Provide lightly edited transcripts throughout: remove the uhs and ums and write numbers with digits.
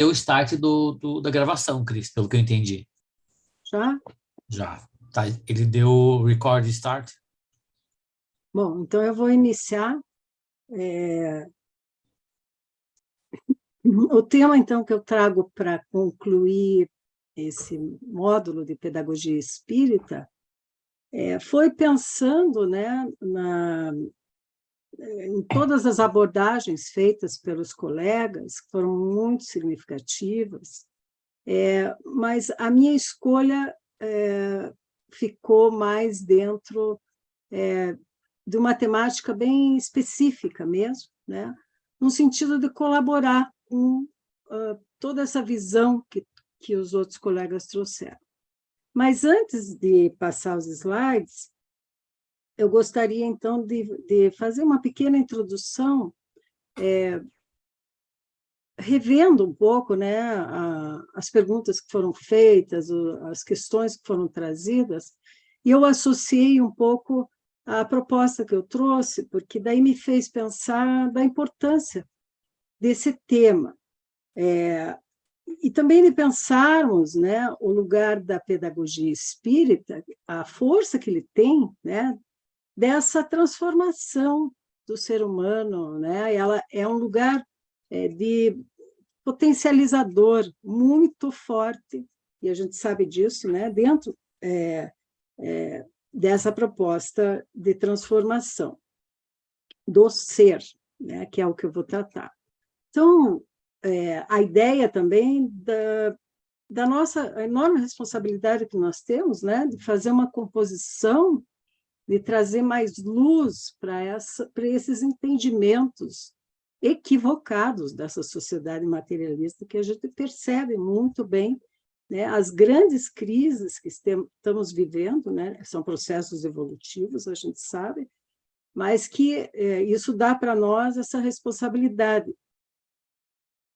deu o start da gravação, Cris, pelo que eu entendi. Já? Já. Tá, ele deu o record start? Bom, então eu vou iniciar. O tema, então, que eu trago para concluir esse módulo de pedagogia espírita foi pensando, né, em todas as abordagens feitas pelos colegas, que foram muito significativas, mas a minha escolha ficou mais dentro de uma temática bem específica mesmo, né? No sentido de colaborar com toda essa visão que os outros colegas trouxeram. Mas antes de passar os slides, eu gostaria, então, de fazer uma pequena introdução, revendo um pouco, né, as perguntas que foram feitas, as questões que foram trazidas, e eu associei um pouco a proposta que eu trouxe, porque daí me fez pensar da importância desse tema. E também de pensarmos, né, o lugar da pedagogia espírita, a força que ele tem, né, dessa transformação do ser humano, né? Ela é um lugar de potencializador muito forte, e a gente sabe disso, né, dentro dessa proposta de transformação do ser, né, que é o que eu vou tratar. Então, a ideia também da nossa enorme responsabilidade que nós temos, né, de fazer uma composição, de trazer mais luz para esses entendimentos equivocados dessa sociedade materialista, que a gente percebe muito bem, né, as grandes crises que estamos vivendo, né, são processos evolutivos, a gente sabe, mas que isso dá para nós essa responsabilidade,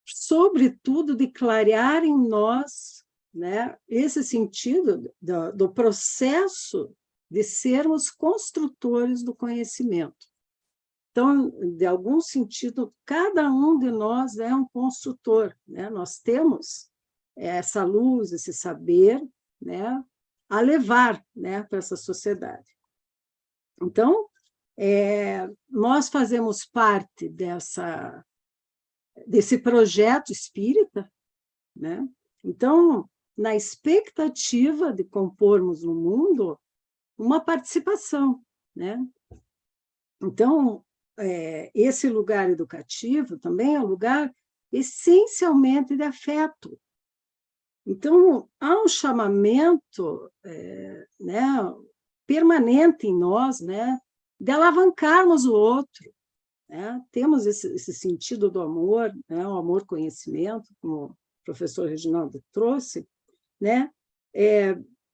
sobretudo de clarear em nós, né, esse sentido do processo de sermos construtores do conhecimento. Então, de algum sentido, cada um de nós é um construtor, né? Nós temos essa luz, esse saber, né, a levar, né, para essa sociedade. Então, nós fazemos parte desse projeto espírita, né? Então, na expectativa de compormos no mundo uma participação, né? Então, esse lugar educativo também é um lugar essencialmente de afeto. Então, há um chamamento né, permanente em nós, né, de alavancarmos o outro. Né? Temos esse sentido do amor, né, o amor-conhecimento, como o professor Reginaldo trouxe, né?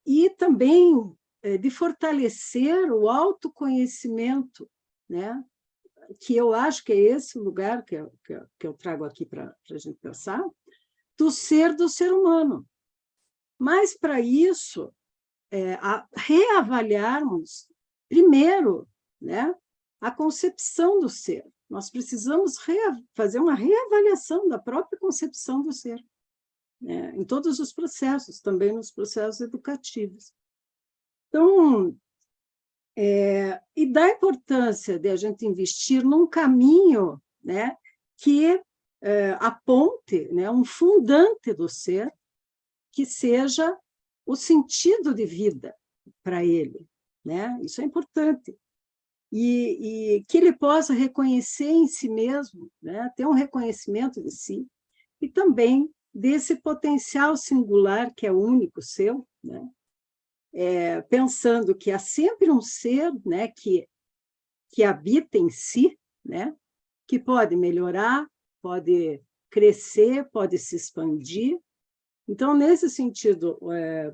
E também de fortalecer o autoconhecimento, né? Que eu acho que é esse lugar que eu trago aqui para a gente pensar, do ser humano. Mas, para isso, reavaliarmos, primeiro, né, a concepção do ser. Nós precisamos fazer uma reavaliação da própria concepção do ser, né, em todos os processos, também nos processos educativos. Então, e da importância de a gente investir num caminho, né, que aponte, né, um fundante do ser, que seja o sentido de vida para ele, né? Isso é importante. E que ele possa reconhecer em si mesmo, né, ter um reconhecimento de si, e também desse potencial singular que é único seu, né? Pensando que há sempre um ser, né, que habita em si, né, que pode melhorar, pode crescer, pode se expandir. Então, nesse sentido,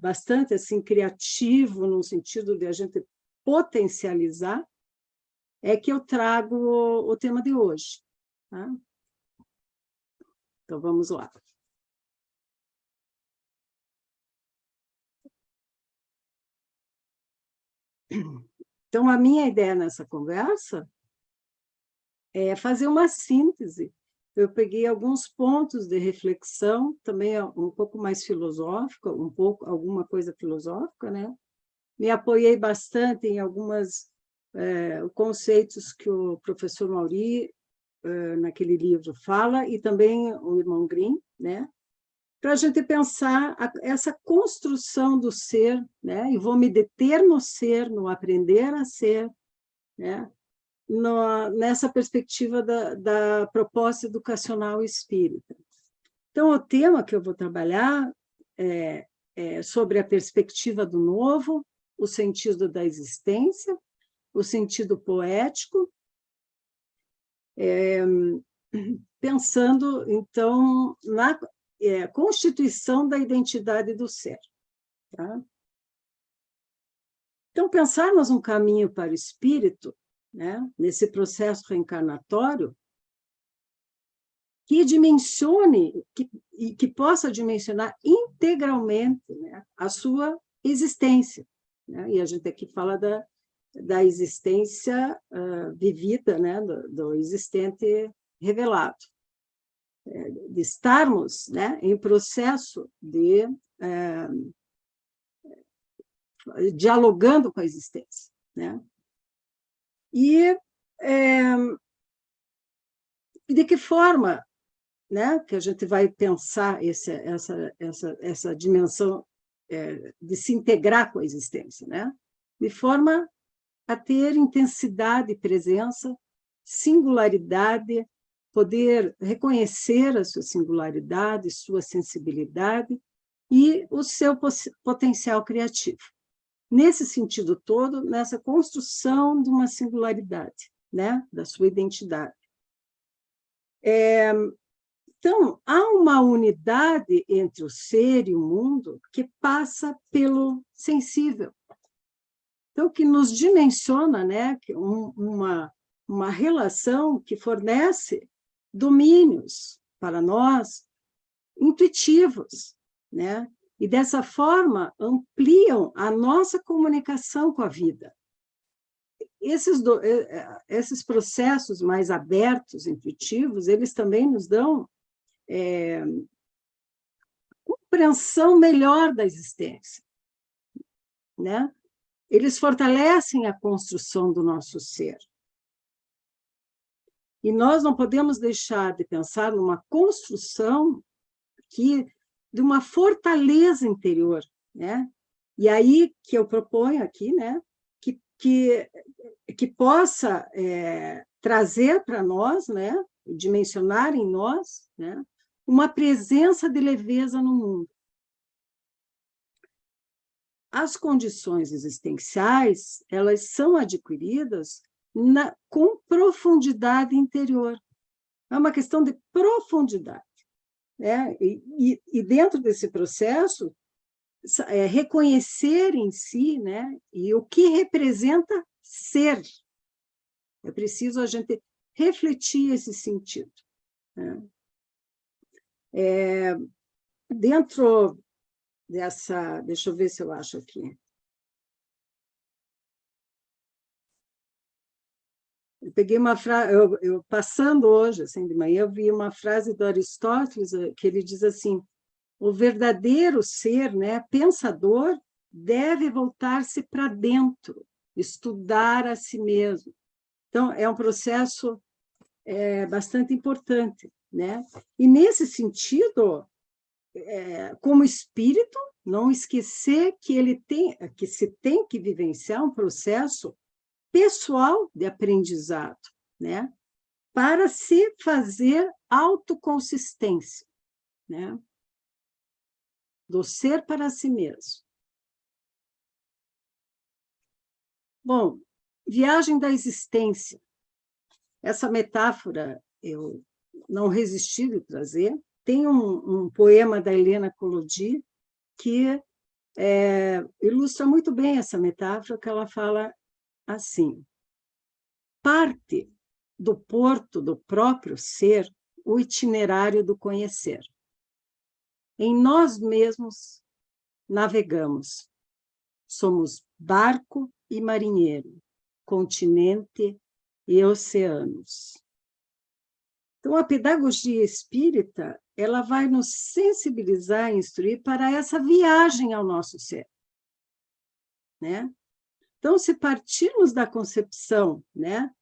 bastante assim, criativo, no sentido de a gente potencializar, é que eu trago o tema de hoje. Tá? Então, vamos lá. Então, a minha ideia nessa conversa é fazer uma síntese eu peguei alguns pontos de reflexão, também um pouco mais filosófica, alguma coisa filosófica, né? Me apoiei bastante em alguns conceitos que o professor Mauri, naquele livro, fala, e também o irmão Grimm, né? Para a gente pensar essa construção do ser, né? E vou me deter no ser, no aprender a ser, né? Nessa perspectiva da proposta educacional espírita. Então, o tema que eu vou trabalhar é sobre a perspectiva do novo, o sentido da existência, o sentido poético, pensando, então, na constituição da identidade do ser. Tá? Então, pensarmos um caminho para o espírito, né, nesse processo reencarnatório, que dimensione, que possa dimensionar integralmente, né, a sua existência. Né? E a gente aqui fala da existência vivida, né, do existente revelado. De estarmos, né, em processo de dialogando com a existência. Né? E de que forma, né, que a gente vai pensar essa dimensão de se integrar com a existência, né? De forma a ter intensidade, presença, singularidade, poder reconhecer a sua singularidade, sua sensibilidade e o seu potencial criativo. Nesse sentido todo, nessa construção de uma singularidade, né, da sua identidade. Então, há uma unidade entre o ser e o mundo que passa pelo sensível. Então, que nos dimensiona, né, uma relação que fornece domínios para nós, intuitivos, né? E, dessa forma, ampliam a nossa comunicação com a vida. Esses processos mais abertos, intuitivos, eles também nos dão compreensão melhor da existência, né? Eles fortalecem a construção do nosso ser. E nós não podemos deixar de pensar numa construção de uma fortaleza interior, né? E aí que eu proponho aqui, né, que possa trazer para nós, né, dimensionar em nós, né, uma presença de leveza no mundo. As condições existenciais, elas são adquiridas com profundidade interior. É uma questão de profundidade. Né? E dentro desse processo, reconhecer em si, né, e o que representa ser. É preciso a gente refletir esse sentido. Né? Dentro dessa... Deixa eu ver se eu acho aqui. Eu peguei uma frase... Eu passando hoje, assim, de manhã, eu vi uma frase do Aristóteles, que ele diz assim: o verdadeiro ser, né, pensador, deve voltar-se para dentro, estudar a si mesmo. Então, é um processo bastante importante. Né? E, nesse sentido, como espírito, não esquecer que se tem que vivenciar um processo pessoal de aprendizado, né? Para se fazer autoconsistência, né? Do ser para si mesmo. Bom, viagem da existência. Essa metáfora eu não resisti de trazer. Tem um poema da Helena Collodi que ilustra muito bem essa metáfora, que ela fala assim: parte do porto do próprio ser o itinerário do conhecer. Em nós mesmos navegamos. Somos barco e marinheiro, continente e oceanos. Então, a pedagogia espírita, ela vai nos sensibilizar e instruir para essa viagem ao nosso ser, né? Então, se partirmos da concepção, né,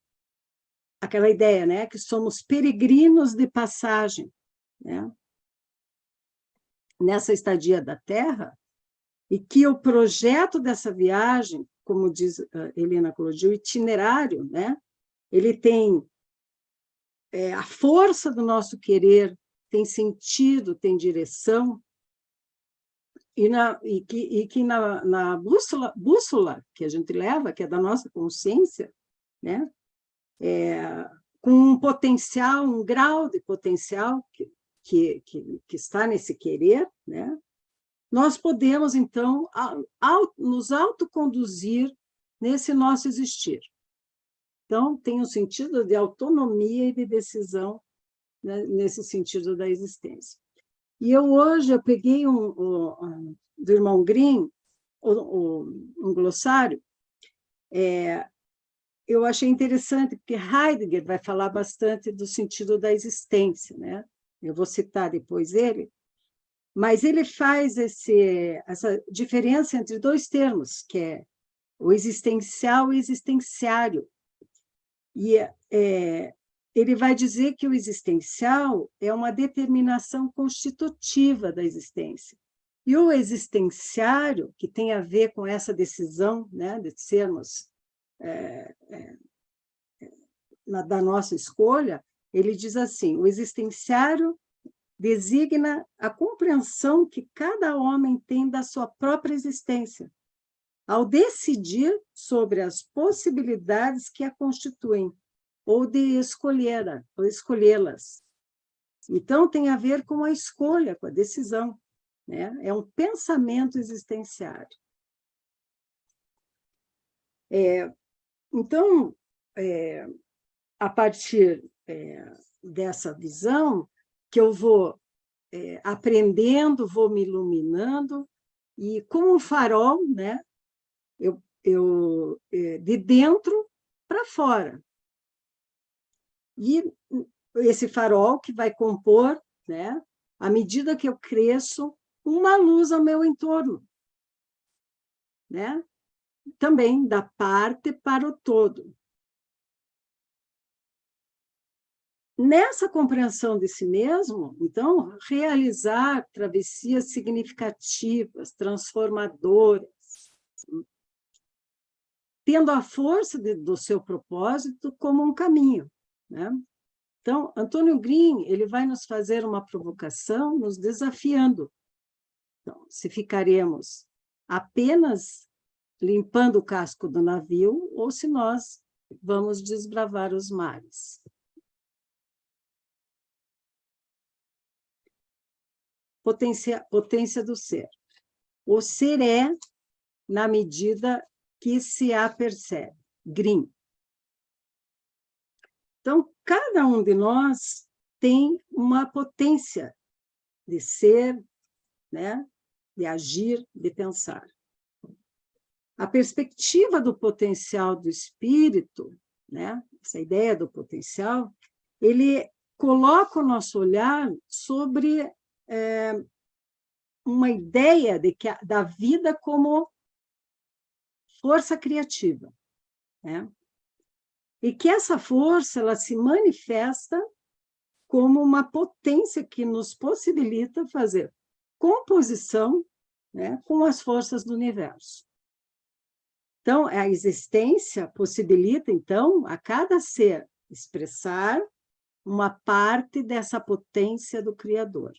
aquela ideia, né, que somos peregrinos de passagem, né, nessa estadia da Terra, e que o projeto dessa viagem, como diz Helena Colodi, o itinerário, né, ele tem a força do nosso querer, tem sentido, tem direção, e que na bússola que a gente leva, que é da nossa consciência, né, com um potencial, um grau de potencial que está nesse querer, né, nós podemos, então, nos autoconduzir nesse nosso existir. Então, tem um sentido de autonomia e de decisão, né, nesse sentido da existência. E hoje eu peguei do irmão Grimm, um glossário, eu achei interessante, porque Heidegger vai falar bastante do sentido da existência, né? Eu vou citar depois ele, mas ele faz essa diferença entre dois termos, que é o existencial e existenciário. E ele vai dizer que o existencial é uma determinação constitutiva da existência. E o existenciário, que tem a ver com essa decisão, né, de sermos da nossa escolha, ele diz assim: o existenciário designa a compreensão que cada homem tem da sua própria existência, ao decidir sobre as possibilidades que a constituem, ou de escolhê-las. Então, tem a ver com a escolha, com a decisão, né? É um pensamento existenciário. Então, a partir dessa visão, que eu vou aprendendo, vou me iluminando, e como um farol, né, de dentro para fora. E esse farol que vai compor, né, à medida que eu cresço, uma luz ao meu entorno, né? Também da parte para o todo. Nessa compreensão de si mesmo, então, realizar travessias significativas, transformadoras, tendo a força do seu propósito como um caminho, né? Então, Antônio Grimm, ele vai nos fazer uma provocação, nos desafiando. Então, se ficaremos apenas limpando o casco do navio, ou se nós vamos desbravar os mares. Potência do ser. O ser é na medida que se apercebe. Grimm. Então, cada um de nós tem uma potência de ser, né, de agir, de pensar. A perspectiva do potencial do espírito, né, essa ideia do potencial, ele coloca o nosso olhar sobre uma ideia da vida como força criativa, né? E que essa força ela se manifesta como uma potência que nos possibilita fazer composição, né, com as forças do universo. Então, a existência possibilita, então, a cada ser expressar uma parte dessa potência do Criador.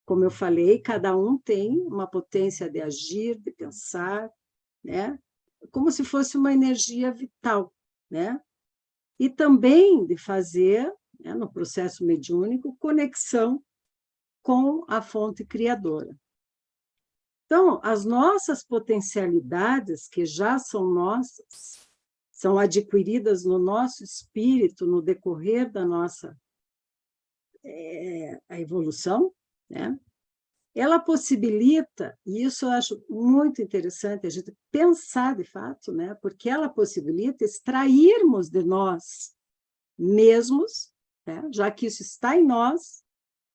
Como eu falei, cada um tem uma potência de agir, de pensar, né? Como se fosse uma energia vital, né? E também de fazer, né, no processo mediúnico, conexão com a fonte criadora. Então, as nossas potencialidades, que já são nossas, são adquiridas no nosso espírito, no decorrer da nossa a evolução, né? Ela possibilita, e isso eu acho muito interessante a gente pensar de fato, né? Porque ela possibilita extrairmos de nós mesmos, né? Já que isso está em nós,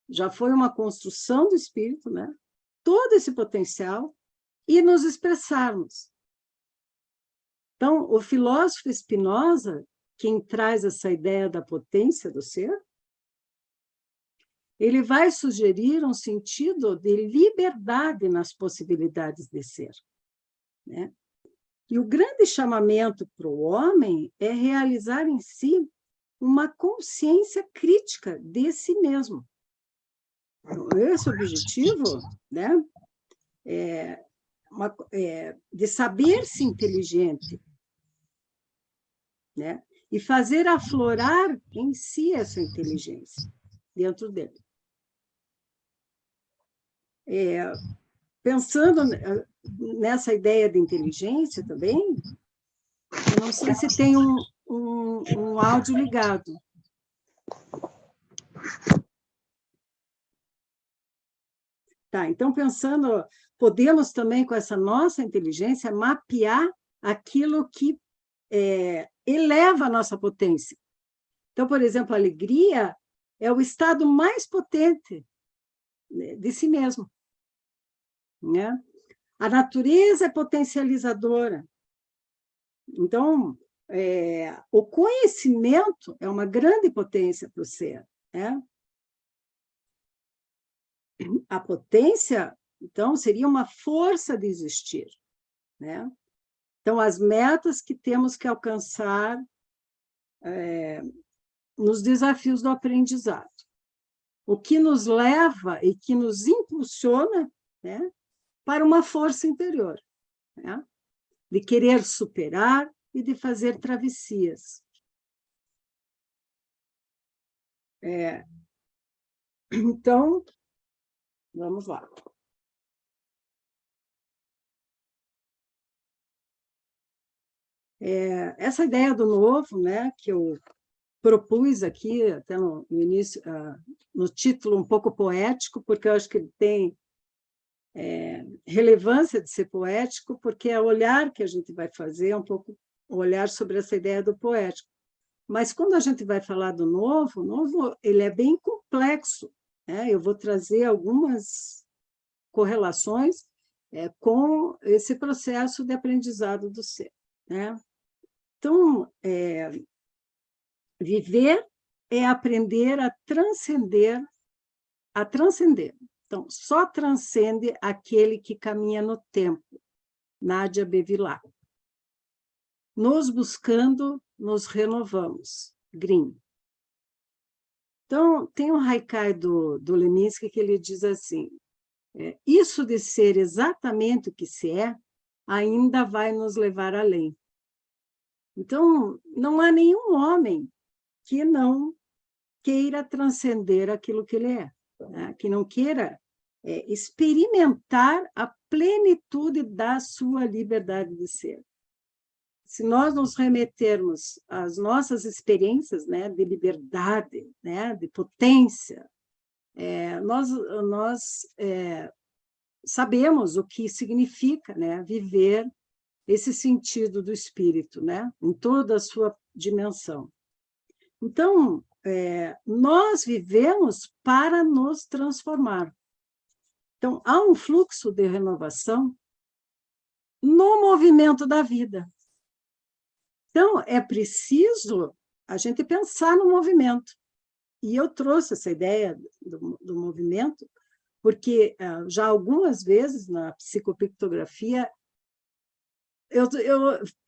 já foi uma construção do espírito, né? Todo esse potencial, e nos expressarmos. Então, o filósofo Spinoza, quem traz essa ideia da potência do ser, ele vai sugerir um sentido de liberdade nas possibilidades de ser, né? E o grande chamamento para o homem é realizar em si uma consciência crítica de si mesmo. Esse objetivo, né, de saber-se inteligente, né, e fazer aflorar em si essa inteligência dentro dele. Pensando nessa ideia de inteligência também, eu não sei se tem um áudio ligado. Tá, então, pensando, podemos também, com essa nossa inteligência, mapear aquilo que eleva a nossa potência. Então, por exemplo, a alegria é o estado mais potente, né, de si mesmo, né? A natureza é potencializadora. Então, o conhecimento é uma grande potência para o ser, né? A potência, então, seria uma força de existir, né? Então, as metas que temos que alcançar nos desafios do aprendizado. O que nos leva e que nos impulsiona, né, para uma força interior, né? De querer superar e de fazer travessias. Então, vamos lá. Essa ideia do novo, né, que eu propus aqui, até no início, no título um pouco poético, porque eu acho que ele tem relevância de ser poético, porque é o olhar que a gente vai fazer, é um pouco olhar sobre essa ideia do poético. Mas quando a gente vai falar do novo, o novo ele é bem complexo, né? Eu vou trazer algumas correlações com esse processo de aprendizado do ser, né? Então, viver é aprender a transcender. Então, só transcende aquele que caminha no tempo. Nádia Bevilacqua. Nos buscando, nos renovamos. Grimm. Então, tem um haikai do Leminski que ele diz assim, isso de ser exatamente o que se é, ainda vai nos levar além. Então, não há nenhum homem que não queira transcender aquilo que ele é, né? Que não queira experimentar a plenitude da sua liberdade de ser. Se nós nos remetermos às nossas experiências, né, de liberdade, né, de potência, nós sabemos o que significa, né, viver esse sentido do espírito, né, em toda a sua dimensão. Então, nós vivemos para nos transformar. Então, há um fluxo de renovação no movimento da vida. Então, é preciso a gente pensar no movimento. E eu trouxe essa ideia do movimento, porque já algumas vezes na psicopictografia,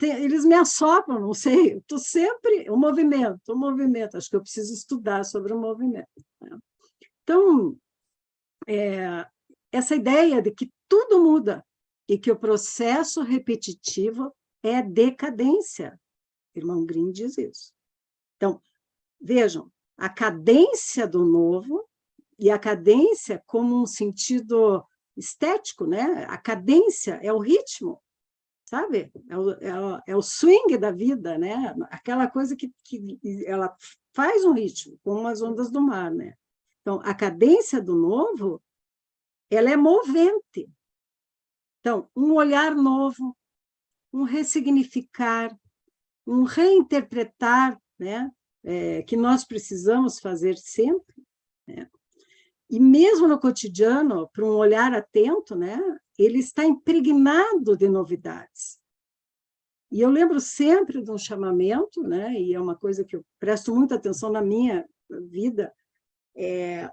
eles me assopram, não sei, eu estou sempre... O movimento, acho que eu preciso estudar sobre o movimento, né? Então, essa ideia de que tudo muda e que o processo repetitivo é decadência. Irmão Grimm diz isso. Então, vejam, a cadência do novo, e a cadência como um sentido estético, né? A cadência é o ritmo, sabe? É o swing da vida, né? Aquela coisa que ela faz um ritmo, como as ondas do mar, né? Então, a cadência do novo, ela é movente. Então, um olhar novo, um ressignificar, um reinterpretar, né, que nós precisamos fazer sempre, né? E mesmo no cotidiano, para um olhar atento, né, ele está impregnado de novidades. E eu lembro sempre de um chamamento, né, e é uma coisa que eu presto muita atenção na minha vida,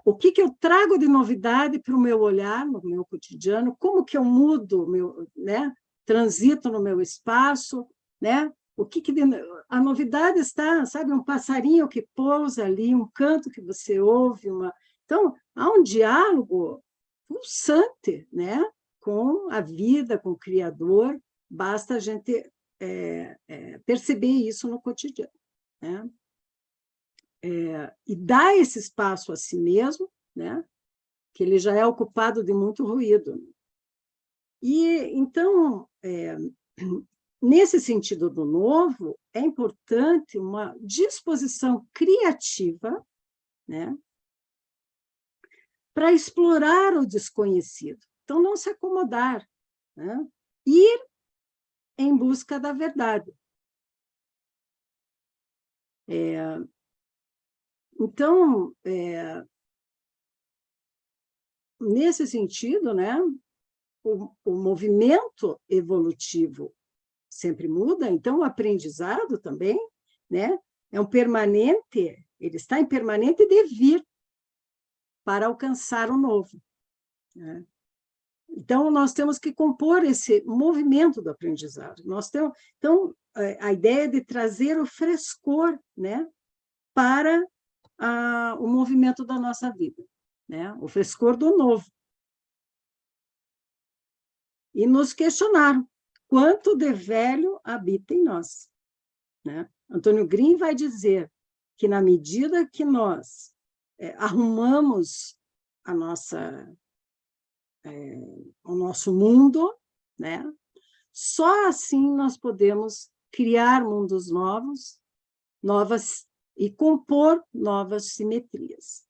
o que eu trago de novidade para o meu olhar, no meu cotidiano, como que eu mudo, né, transito no meu espaço, né? A novidade está, sabe, um passarinho que pousa ali, um canto que você ouve, Então, há um diálogo pulsante, né, com a vida, com o Criador, basta a gente perceber isso no cotidiano, né? E dar esse espaço a si mesmo, né, que ele já é ocupado de muito ruído. E, então, nesse sentido do novo, é importante uma disposição criativa, né, para explorar o desconhecido. Então, não se acomodar, né? Ir em busca da verdade. Então, nesse sentido, né, o movimento evolutivo sempre muda, então o aprendizado também, né, é um permanente, ele está em permanente devir para alcançar o novo, né? Então, nós temos que compor esse movimento do aprendizado. Então, a ideia é de trazer o frescor, né, para o movimento da nossa vida, né? O frescor do novo. E nos questionar quanto de velho habita em nós, né? Antônio Green vai dizer que, na medida que nós arrumamos o nosso mundo, né, só assim nós podemos criar mundos novas e compor novas simetrias.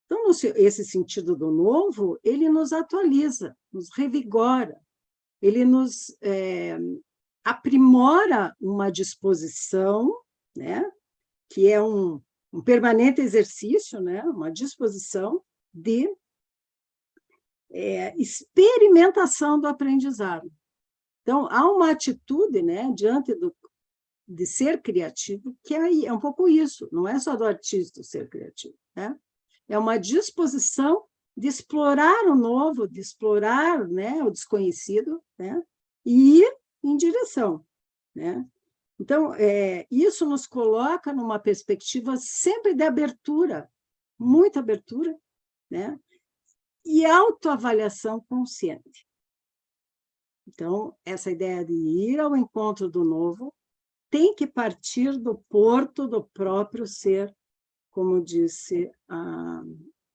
Então, esse sentido do novo, ele nos atualiza, nos revigora, ele nos aprimora uma disposição, né, que é um permanente exercício, né, uma disposição de experimentação do aprendizado. Então, há uma atitude, né, diante de ser criativo, que é um pouco isso, não é só do artista ser criativo, né? É uma disposição de explorar o novo, de explorar, né, o desconhecido, né, e ir em direção, né? Então, isso nos coloca numa perspectiva sempre de abertura, muita abertura, né? E autoavaliação consciente. Então, essa ideia de ir ao encontro do novo tem que partir do porto do próprio ser, como disse a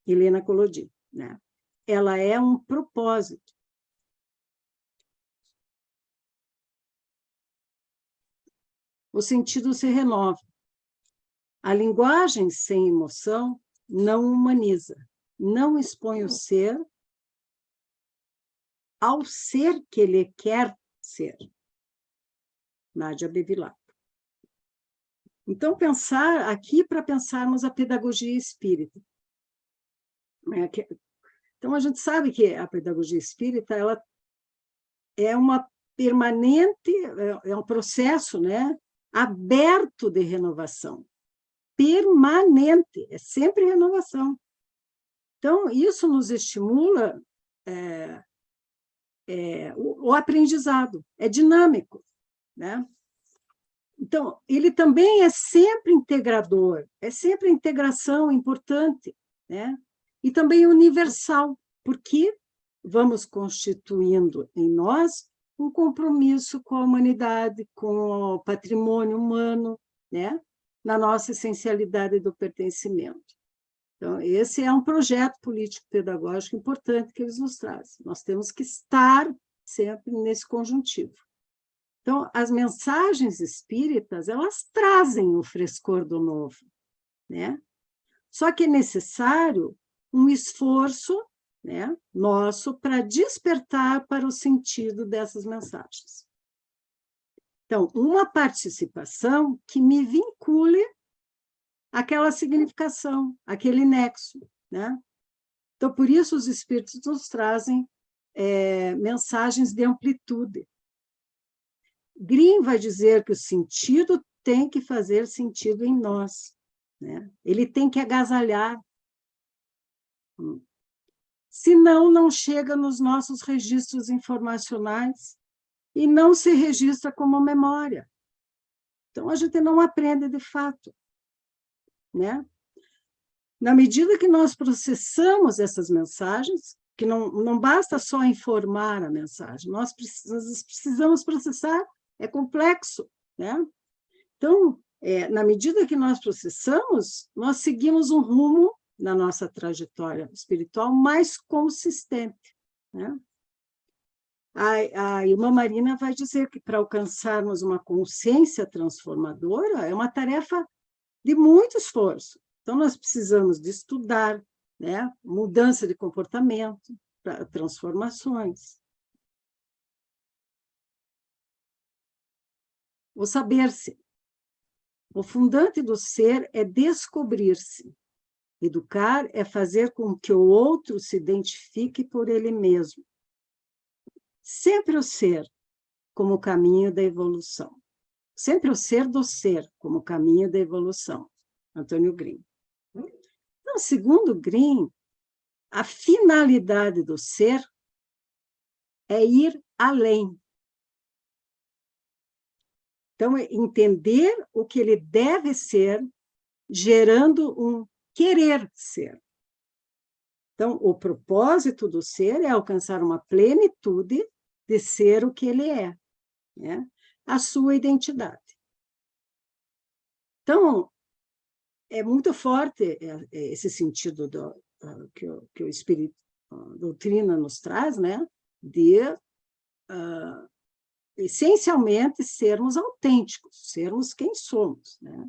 Helena Collodi, né? Ela é um propósito. O sentido se renova. A linguagem sem emoção não humaniza, não expõe o ser ao ser que ele quer ser. Nádia Bevilacqua. Então, pensar aqui para pensarmos a pedagogia espírita. Então, a gente sabe que a pedagogia espírita ela é uma permanente, é um processo, né, aberto de renovação, permanente, é sempre renovação. Então, isso nos estimula o aprendizado, é dinâmico, né? Então, ele também é sempre integrador, é sempre integração importante, né? E também universal, porque vamos constituindo em nós um compromisso com a humanidade, com o patrimônio humano, né? Na nossa essencialidade do pertencimento. Então, esse é um projeto político-pedagógico importante que eles nos trazem. Nós temos que estar sempre nesse conjuntivo. Então, as mensagens espíritas, elas trazem o frescor do novo, né? Só que é necessário um esforço, né, nosso para despertar para o sentido dessas mensagens. Então, uma participação que me vincule àquela significação, aquele nexo, né? Então, por isso, os espíritos nos trazem mensagens de amplitude. Green vai dizer que o sentido tem que fazer sentido em nós, né? Ele tem que agasalhar. Senão, não chega nos nossos registros informacionais e não se registra como memória. Então, a gente não aprende de fato, né? Na medida que nós processamos essas mensagens, que não basta só informar a mensagem, nós precisamos processar, é complexo, né? Então, na medida que nós processamos, nós seguimos um rumo na nossa trajetória espiritual mais consistente, né? A irmã Marina vai dizer que para alcançarmos uma consciência transformadora é uma tarefa de muito esforço. Então, nós precisamos de estudar, né? Mudança de comportamento, transformações. O saber-se. O fundante do ser é descobrir-se. Educar é fazer com que o outro se identifique por ele mesmo. Sempre o ser como o caminho da evolução. Sempre o ser do ser como o caminho da evolução. Antônio Green. Então, segundo Green, a finalidade do ser é ir além. Então, é entender o que ele deve ser, gerando um querer ser. Então, o propósito do ser é alcançar uma plenitude de ser o que ele é, né? A sua identidade. Então, é muito forte esse sentido que o Espírito, a doutrina nos traz, né? De, essencialmente, sermos autênticos, sermos quem somos, né?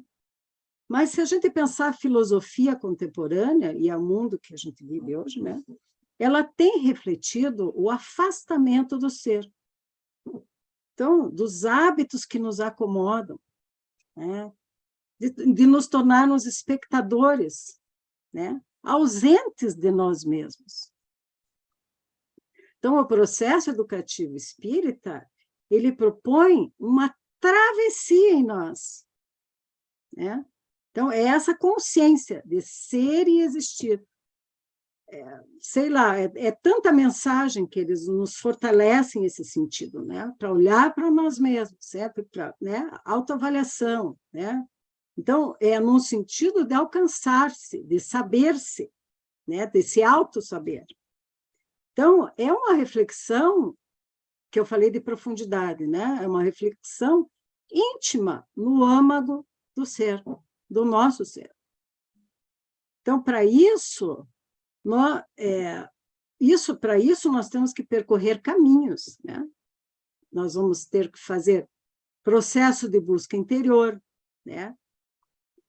Mas, se a gente pensar a filosofia contemporânea e o mundo que a gente vive hoje, né? Ela tem refletido o afastamento do ser. Então, dos hábitos que nos acomodam, né? De nos tornarmos espectadores, né? Ausentes de nós mesmos. Então, o processo educativo espírita, ele propõe uma travessia em nós, né? Então, é essa consciência de ser e existir. Sei lá, tanta mensagem que eles nos fortalecem nesse sentido, né? Para olhar para nós mesmos, certo? Para, né? Autoavaliação, né? Então, é num sentido de alcançar-se, de saber-se, né? De se auto-saber. Então, é uma reflexão que eu falei de profundidade, né? É uma reflexão íntima no âmago do ser, do nosso ser. Então, para isso, para isso nós temos que percorrer caminhos, né? Nós vamos ter que fazer processo de busca interior, né?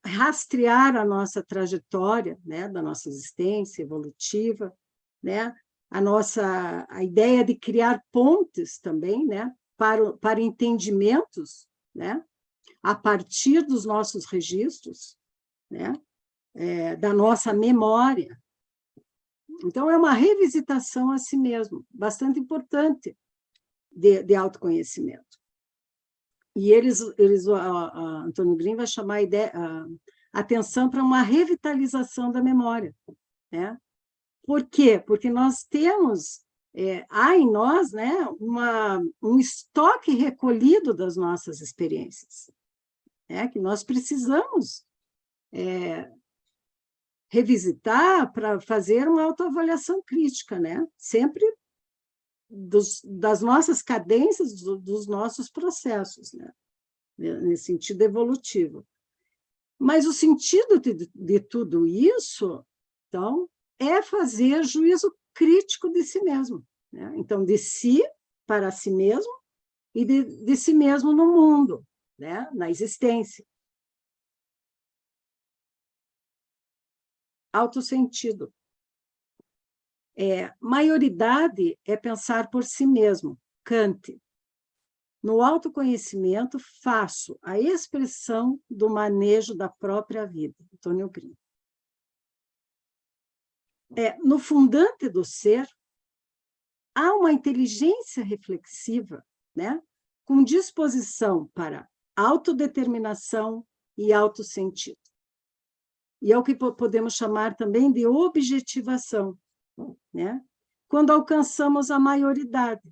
Rastrear a nossa trajetória, né? Da nossa existência evolutiva, né? A ideia de criar pontes também, né? Para entendimentos, né? A partir dos nossos registros, né? Da nossa memória. Então, é uma revisitação a si mesmo, bastante importante de autoconhecimento. E Antônio Green vai chamar a atenção para uma revitalização da memória, né? Por quê? Porque nós temos, há em nós, né, um estoque recolhido das nossas experiências, né, que nós precisamos revisitar para fazer uma autoavaliação crítica, né? Sempre das nossas cadências, dos nossos processos, né? Nesse sentido evolutivo. Mas o sentido de tudo isso, então, é fazer juízo crítico de si mesmo, né? Então, de si para si mesmo e de si mesmo no mundo, né? Na existência. Autossentido. Maioridade é pensar por si mesmo, Kant. No autoconhecimento, faço a expressão do manejo da própria vida. Antônio Green. No fundante do ser, há uma inteligência reflexiva, né, com disposição para autodeterminação e autossentido. E é o que podemos chamar também de objetivação, né? Quando alcançamos a maioridade,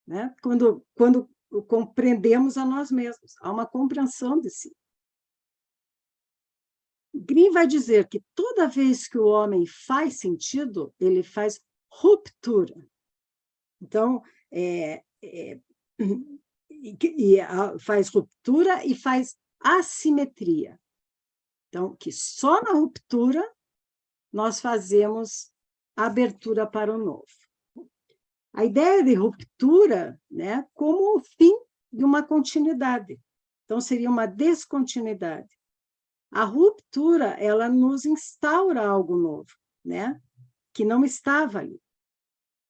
né? Quando compreendemos a nós mesmos, há uma compreensão de si. Green vai dizer que toda vez que o homem faz sentido, ele faz ruptura. Então, faz ruptura e faz assimetria. Então, que só na ruptura nós fazemos abertura para o novo. A ideia de ruptura, né, como o fim de uma continuidade. Então, seria uma descontinuidade. A ruptura, ela nos instaura algo novo, né, que não estava ali.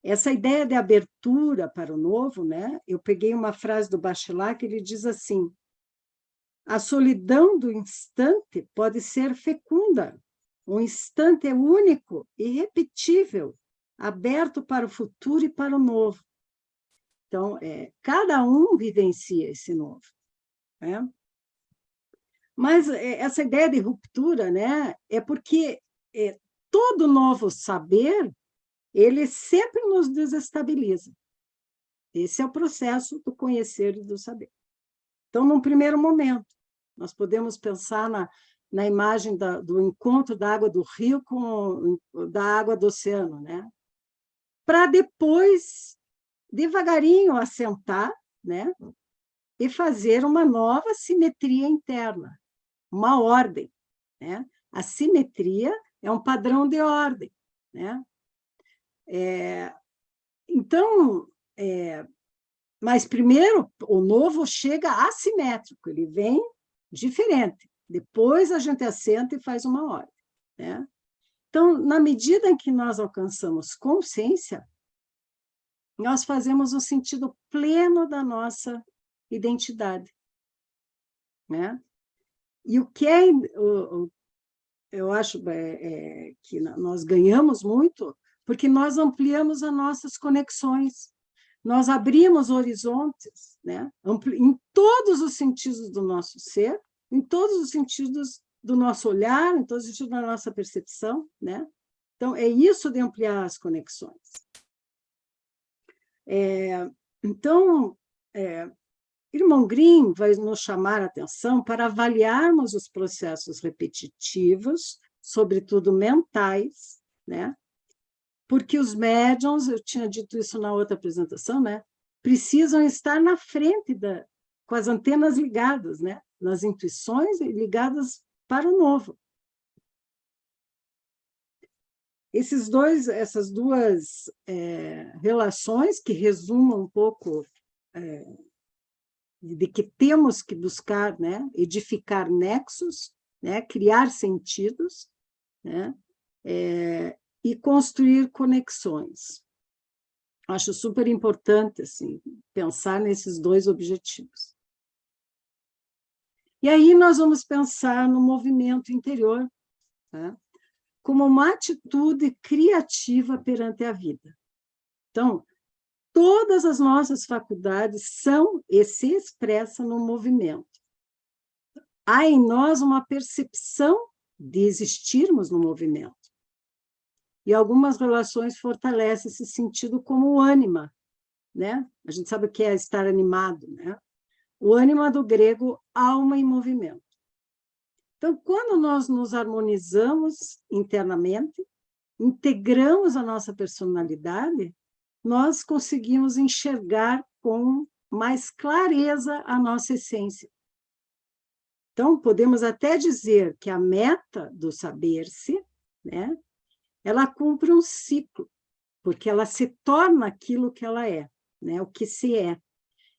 Essa ideia de abertura para o novo, né, eu peguei uma frase do Bachelard que ele diz assim: a solidão do instante pode ser fecunda. Um instante é único, irrepetível, aberto para o futuro e para o novo. Então, cada um vivencia esse novo, né? Mas essa ideia de ruptura, né, é porque todo novo saber, ele sempre nos desestabiliza. Esse é o processo do conhecer e do saber. Então, num primeiro momento, nós podemos pensar na imagem do encontro da água do rio com da água do oceano, né? Para depois, devagarinho, assentar, né? E fazer uma nova simetria interna, uma ordem, né? A simetria é um padrão de ordem, né? Então, mas primeiro o novo chega assimétrico, ele vem diferente. Depois a gente assenta e faz uma ordem, né? Então, na medida em que nós alcançamos consciência, nós fazemos o sentido pleno da nossa identidade, né? E o que eu acho que nós ganhamos muito, porque nós ampliamos as nossas conexões, nós abrimos horizontes, né? Em todos os sentidos do nosso ser, em todos os sentidos do nosso olhar, em todos os sentidos da nossa percepção, né? Então, é isso de ampliar as conexões. Então, Irmão Green vai nos chamar a atenção para avaliarmos os processos repetitivos, sobretudo mentais, né? Porque os médiuns, eu tinha dito isso na outra apresentação, né, precisam estar na frente, com as antenas ligadas, né, nas intuições ligadas para o novo. Essas duas relações que resumam um pouco de que temos que buscar, né, edificar nexos, né, criar sentidos, né, e construir conexões. Acho super importante assim, pensar nesses dois objetivos. E aí nós vamos pensar no movimento interior, tá? Como uma atitude criativa perante a vida. Então, todas as nossas faculdades são e se expressam no movimento. Há em nós uma percepção de existirmos no movimento. E algumas relações fortalecem esse sentido como o ânima, né? A gente sabe o que é estar animado, né? O ânima do grego, alma em movimento. Então, quando nós nos harmonizamos internamente, integramos a nossa personalidade, nós conseguimos enxergar com mais clareza a nossa essência. Então, podemos até dizer que a meta do saber-se, né, ela cumpre um ciclo, porque ela se torna aquilo que ela é, né, o que se é.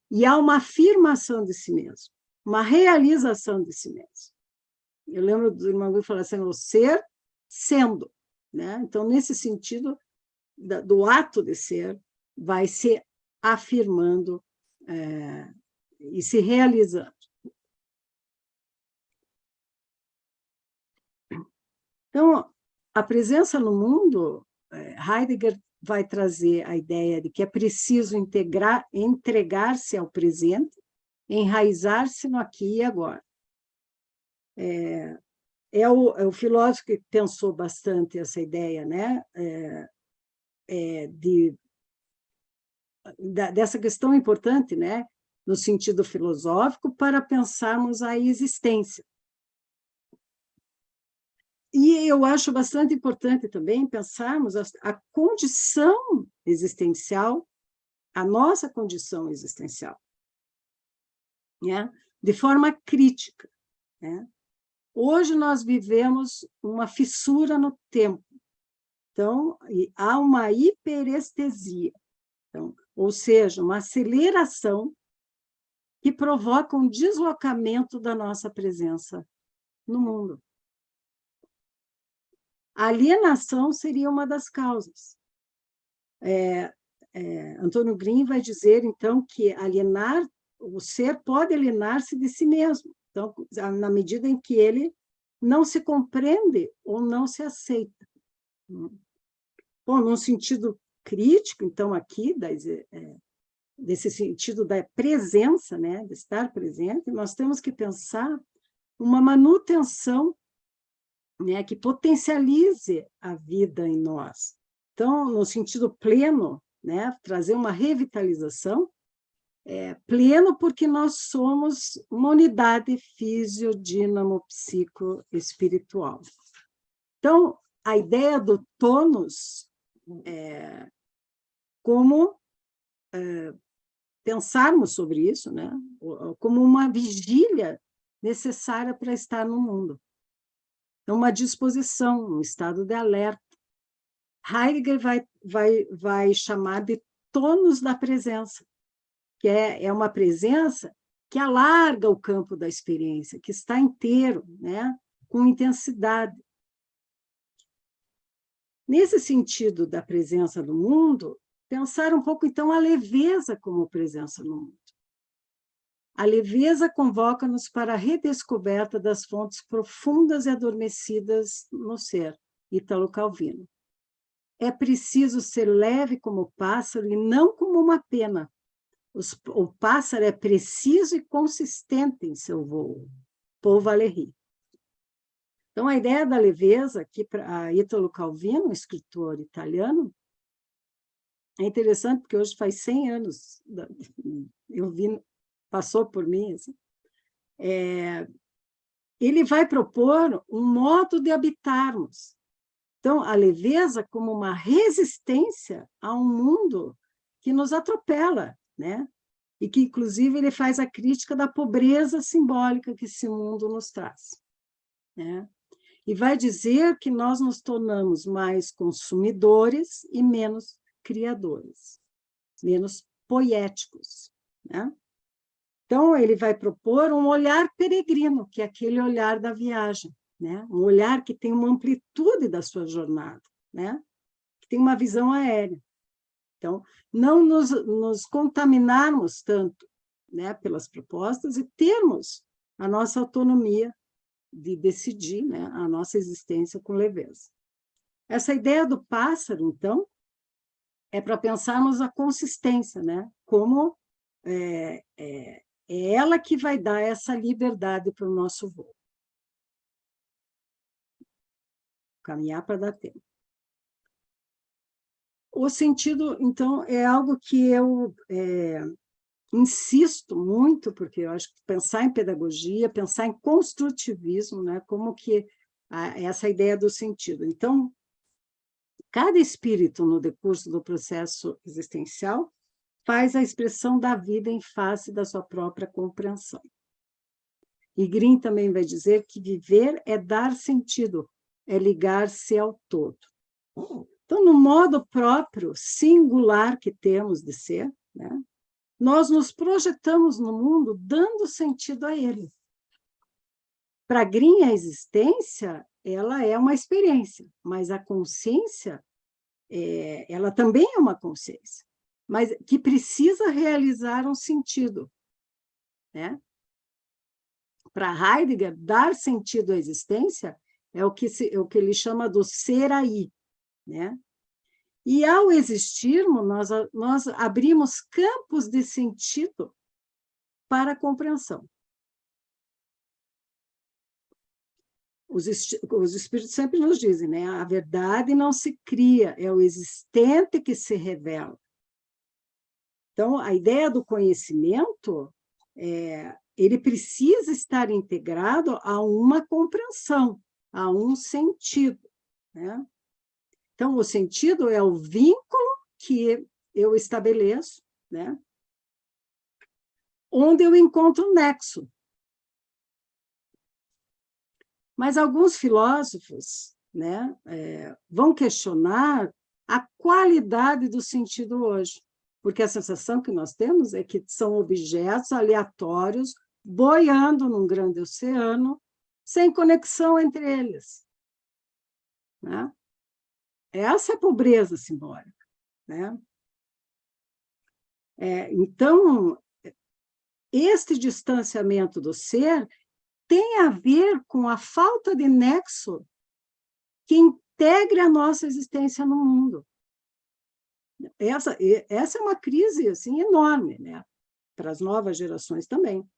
E há uma afirmação de si mesmo, uma realização de si mesmo. Eu lembro do irmão Gui falar assim, o ser sendo, né? Então, nesse sentido, do ato de ser, vai se afirmando e se realizando. Então, a presença no mundo, Heidegger vai trazer a ideia de que é preciso entregar-se ao presente, enraizar-se no aqui e agora. É o filósofo que pensou bastante essa ideia, né? Dessa questão importante, né? No sentido filosófico, para pensarmos a existência. E eu acho bastante importante também pensarmos a condição existencial, a nossa condição existencial, né? De forma crítica, né? Hoje nós vivemos uma fissura no tempo, então há uma hiperestesia, então, ou seja, uma aceleração que provoca um deslocamento da nossa presença no mundo. A alienação seria uma das causas. Antônio Green vai dizer, então, que o ser pode alienar-se de si mesmo, então, na medida em que ele não se compreende ou não se aceita. Bom, num sentido crítico, então, aqui, desse sentido da presença, né, de estar presente, nós temos que pensar uma manutenção, né, que potencialize a vida em nós. Então, no sentido pleno, né, trazer uma revitalização, pleno porque nós somos uma unidade físio-dínamo-psico-espiritual. Então, a ideia do tônus, como pensarmos sobre isso, né, como uma vigília necessária para estar no mundo. Então, uma disposição, um estado de alerta. Heidegger vai chamar de tônus da presença, que é uma presença que alarga o campo da experiência, que está inteiro, né, com intensidade. Nesse sentido da presença no mundo, pensar um pouco, então, a leveza como presença no mundo. A leveza convoca-nos para a redescoberta das fontes profundas e adormecidas no ser, Ítalo Calvino. É preciso ser leve como o pássaro e não como uma pena. O pássaro é preciso e consistente em seu voo. Paul Valéry. Então, a ideia da leveza, aqui para Ítalo Calvino, um escritor italiano, é interessante porque hoje faz 100 anos, eu vi, passou por mim, assim, ele vai propor um modo de habitarmos. Então, a leveza como uma resistência a um mundo que nos atropela, né? E que, inclusive, ele faz a crítica da pobreza simbólica que esse mundo nos traz, né? E vai dizer que nós nos tornamos mais consumidores e menos criadores, menos poéticos, né? Então, ele vai propor um olhar peregrino, que é aquele olhar da viagem, né? Um olhar que tem uma amplitude da sua jornada, né? Que tem uma visão aérea. Então, não nos contaminarmos tanto, né, pelas propostas e termos a nossa autonomia de decidir, né, a nossa existência com leveza. Essa ideia do pássaro, então, é para pensarmos a consistência, né? Como é ela que vai dar essa liberdade para o nosso voo. Caminhar para dar tempo. O sentido, então, é algo que eu insisto muito, porque eu acho que pensar em pedagogia, pensar em construtivismo, né? Como que essa ideia do sentido. Então, cada espírito, no decurso do processo existencial, faz a expressão da vida em face da sua própria compreensão. E Green também vai dizer que viver é dar sentido, é ligar-se ao todo. Então, no modo próprio, singular que temos de ser, né, nós nos projetamos no mundo dando sentido a ele. Para Green, a existência, ela é uma experiência, mas a consciência, ela também é uma consciência. mas que precisa realizar um sentido, né? Para Heidegger, dar sentido à existência é o que ele chama do ser aí, né? E, ao existirmos, nós abrimos campos de sentido para a compreensão. Os espíritos sempre nos dizem, né? A verdade não se cria, é o existente que se revela. Então, a ideia do conhecimento, ele precisa estar integrado a uma compreensão, a um sentido, né? Então, o sentido é o vínculo que eu estabeleço, né? Onde eu encontro um nexo. Mas alguns filósofos, né, vão questionar a qualidade do sentido hoje, porque a sensação que nós temos é que são objetos aleatórios boiando num grande oceano, sem conexão entre eles, né? Essa é a pobreza simbólica, né? Então, este distanciamento do ser tem a ver com a falta de nexo que integre a nossa existência no mundo. Essa é uma crise assim, enorme, né? Para as novas gerações também.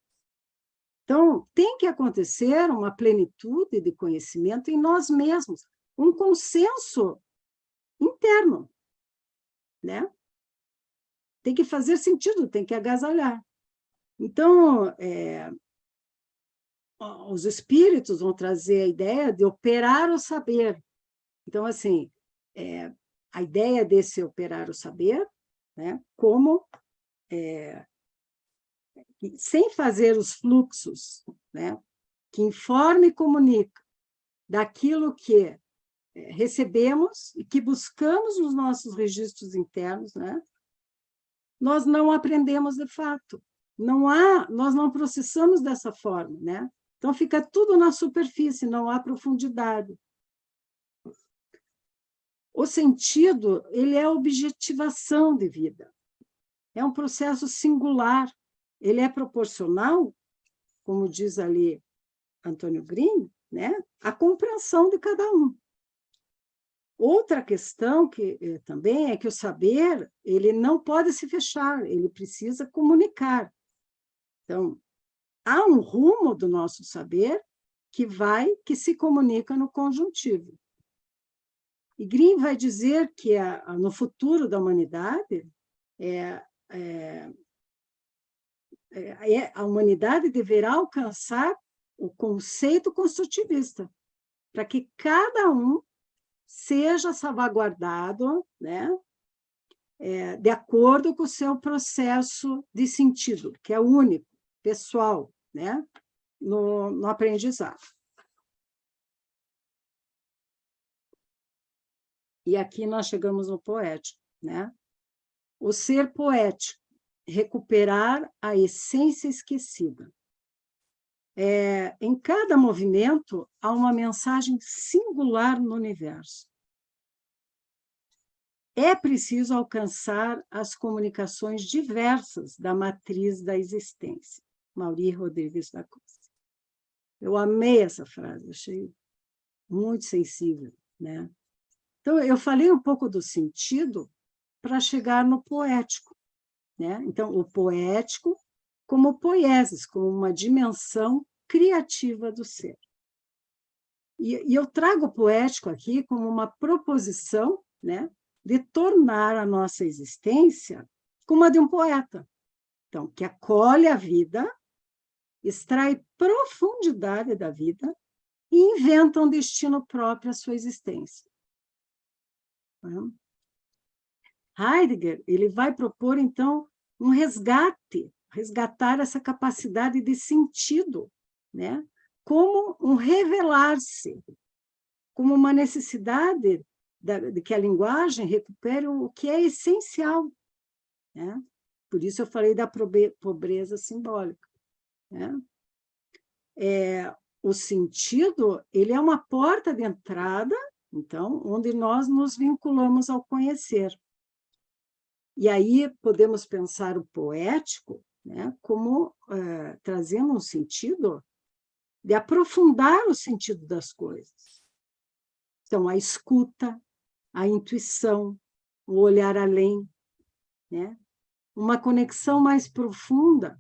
Então, tem que acontecer uma plenitude de conhecimento em nós mesmos, um consenso interno, né? Tem que fazer sentido, tem que agasalhar. Então, os espíritos vão trazer a ideia de operar o saber. Então, assim, a ideia desse operar o saber, né, como, sem fazer os fluxos, né, que informa e comunica daquilo que recebemos e que buscamos nos nossos registros internos, né, nós não aprendemos de fato. Nós não processamos dessa forma, né? Então, fica tudo na superfície, não há profundidade. O sentido, ele é a objetivação de vida. É um processo singular. Ele é proporcional, como diz ali Antônio Green, né, à compreensão de cada um. Outra questão que também é que o saber, ele não pode se fechar, ele precisa comunicar. Então, há um rumo do nosso saber que se comunica no conjuntivo. E Green vai dizer que no futuro da humanidade, a humanidade deverá alcançar o conceito construtivista, para que cada um seja salvaguardado, né, de acordo com o seu processo de sentido, que é único, pessoal, né, no aprendizado. E aqui nós chegamos no poético, né? O ser poético, recuperar a essência esquecida. Em cada movimento, há uma mensagem singular no universo. É preciso alcançar as comunicações diversas da matriz da existência. Mauri Rodrigues da Costa. Eu amei essa frase, achei muito sensível, né? Então, eu falei um pouco do sentido para chegar no poético, né? Então, o poético como poiesis, como uma dimensão criativa do ser. E eu trago o poético aqui como uma proposição, né, de tornar a nossa existência como a de um poeta. Então, que acolhe a vida, extrai profundidade da vida e inventa um destino próprio à sua existência. Heidegger, ele vai propor, então, um resgatar essa capacidade de sentido, né? Como um revelar-se, como uma necessidade de que a linguagem recupere o que é essencial, né? Por isso eu falei da pobreza simbólica, né? O sentido, ele é uma porta de entrada, então, onde nós nos vinculamos ao conhecer. E aí podemos pensar o poético, né, como trazendo um sentido de aprofundar o sentido das coisas. Então, a escuta, a intuição, o olhar além, né? Uma conexão mais profunda.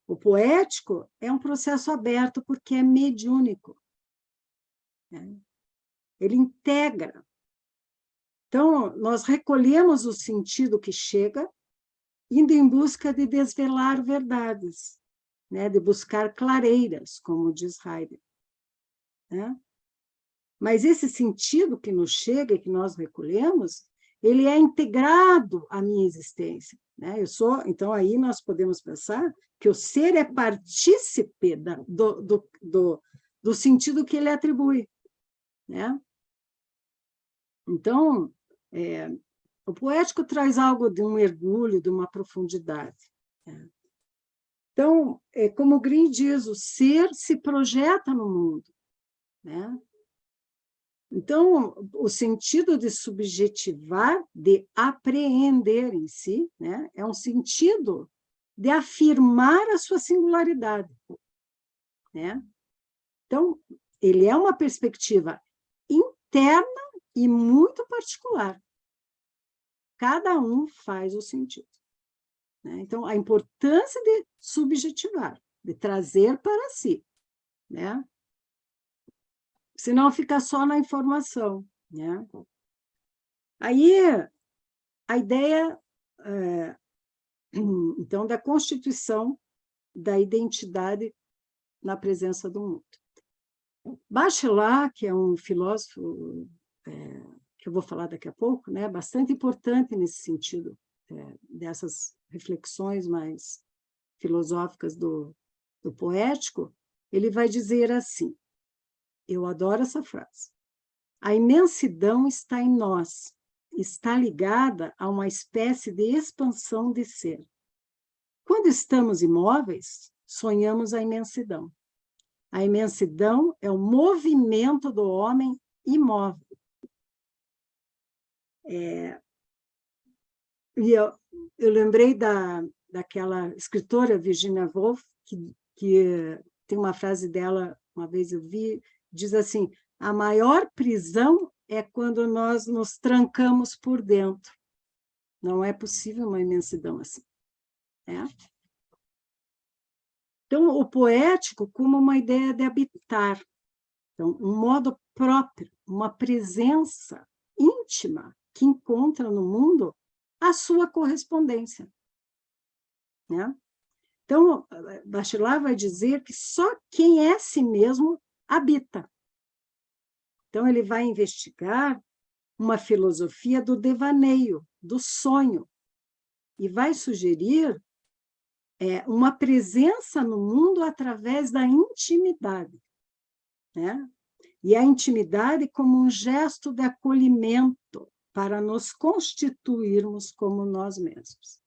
O poético é um processo aberto porque é mediúnico, né? Ele integra. Então, nós recolhemos o sentido que chega, indo em busca de desvelar verdades, né? De buscar clareiras, como diz Heidegger, né? Mas esse sentido que nos chega e que nós recolhemos, ele é integrado à minha existência, né? Então, aí nós podemos pensar que o ser é partícipe do sentido que ele atribui, né? Então, o poético traz algo de um mergulho, de uma profundidade, né? Então, como Green diz, o ser se projeta no mundo, né? Então, o sentido de subjetivar, de apreender em si, né, é um sentido de afirmar a sua singularidade, né? Então, ele é uma perspectiva interna e muito particular. Cada um faz o sentido, né? Então, a importância de subjetivar, de trazer para si, né? Senão fica só na informação, né? Aí, a ideia, então, da constituição da identidade na presença do mundo. Bachelard, que é um filósofo que eu vou falar daqui a pouco, né, bastante importante nesse sentido, dessas reflexões mais filosóficas do poético, ele vai dizer assim, eu adoro essa frase, a imensidão está em nós, está ligada a uma espécie de expansão de ser. Quando estamos imóveis, sonhamos a imensidão. A imensidão é o movimento do homem imóvel. E eu lembrei daquela escritora, Virginia Woolf, que tem uma frase dela, uma vez eu vi, diz assim, a maior prisão é quando nós nos trancamos por dentro. Não é possível uma imensidão assim, né? Então, o poético como uma ideia de habitar, então, um modo próprio, uma presença íntima que encontra no mundo a sua correspondência, né? Então, Bachelard vai dizer que só quem é si mesmo habita. Então, ele vai investigar uma filosofia do devaneio, do sonho, e vai sugerir uma presença no mundo através da intimidade, né? E a intimidade como um gesto de acolhimento para nos constituirmos como nós mesmos.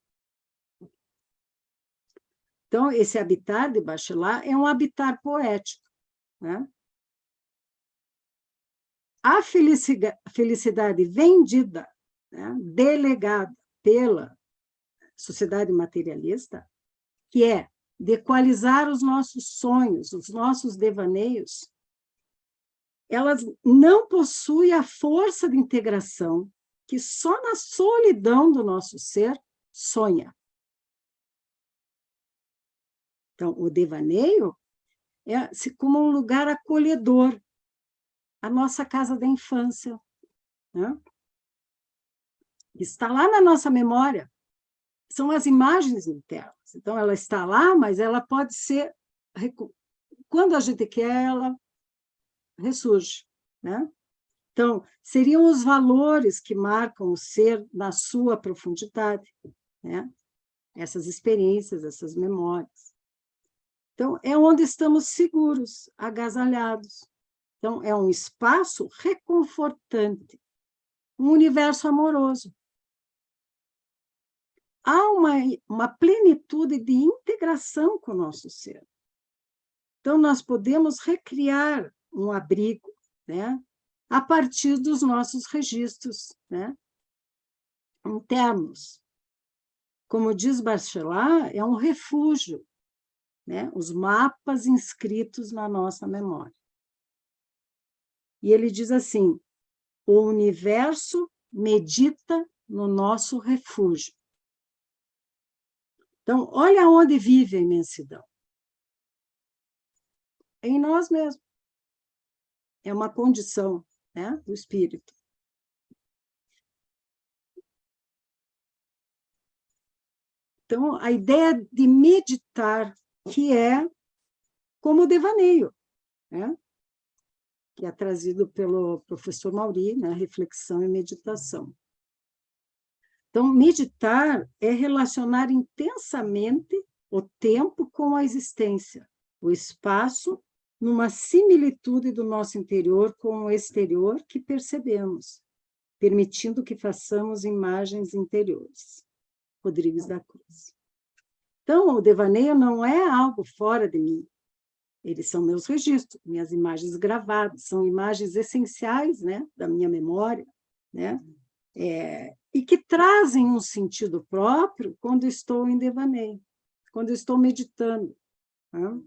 Então, esse habitar de Bachelard é um habitar poético, né? A felicidade vendida, né, delegada pela sociedade materialista, que é de equalizar os nossos sonhos, os nossos devaneios, elas não possuem a força de integração que só na solidão do nosso ser sonha. Então, o devaneio é como um lugar acolhedor, a nossa casa da infância, né? Está lá na nossa memória, são as imagens internas. Então, ela está lá, mas ela pode ser, quando a gente quer, ela ressurge, né? Então, seriam os valores que marcam o ser na sua profundidade, né? Essas experiências, essas memórias. Então, é onde estamos seguros, agasalhados. Então, é um espaço reconfortante, um universo amoroso. Há uma plenitude de integração com o nosso ser. Então, nós podemos recriar um abrigo, né, a partir dos nossos registros, né? internos. Como diz Bachelard, é um refúgio, né? Os mapas inscritos na nossa memória. E ele diz assim, o universo medita no nosso refúgio. Então, olha onde vive a imensidão. É em nós mesmos. É uma condição, né, do espírito. Então, a ideia de meditar, que é como o devaneio, né, que é trazido pelo professor Mauri, né, reflexão e meditação. Então, meditar é relacionar intensamente o tempo com a existência, o espaço, numa similitude do nosso interior com o exterior que percebemos, permitindo que façamos imagens interiores. Rodrigues da Cruz. Então, o devaneio não é algo fora de mim. Eles são meus registros, minhas imagens gravadas, são imagens essenciais, né, da minha memória, né? E que trazem um sentido próprio quando estou em devaneio, quando estou meditando. Né?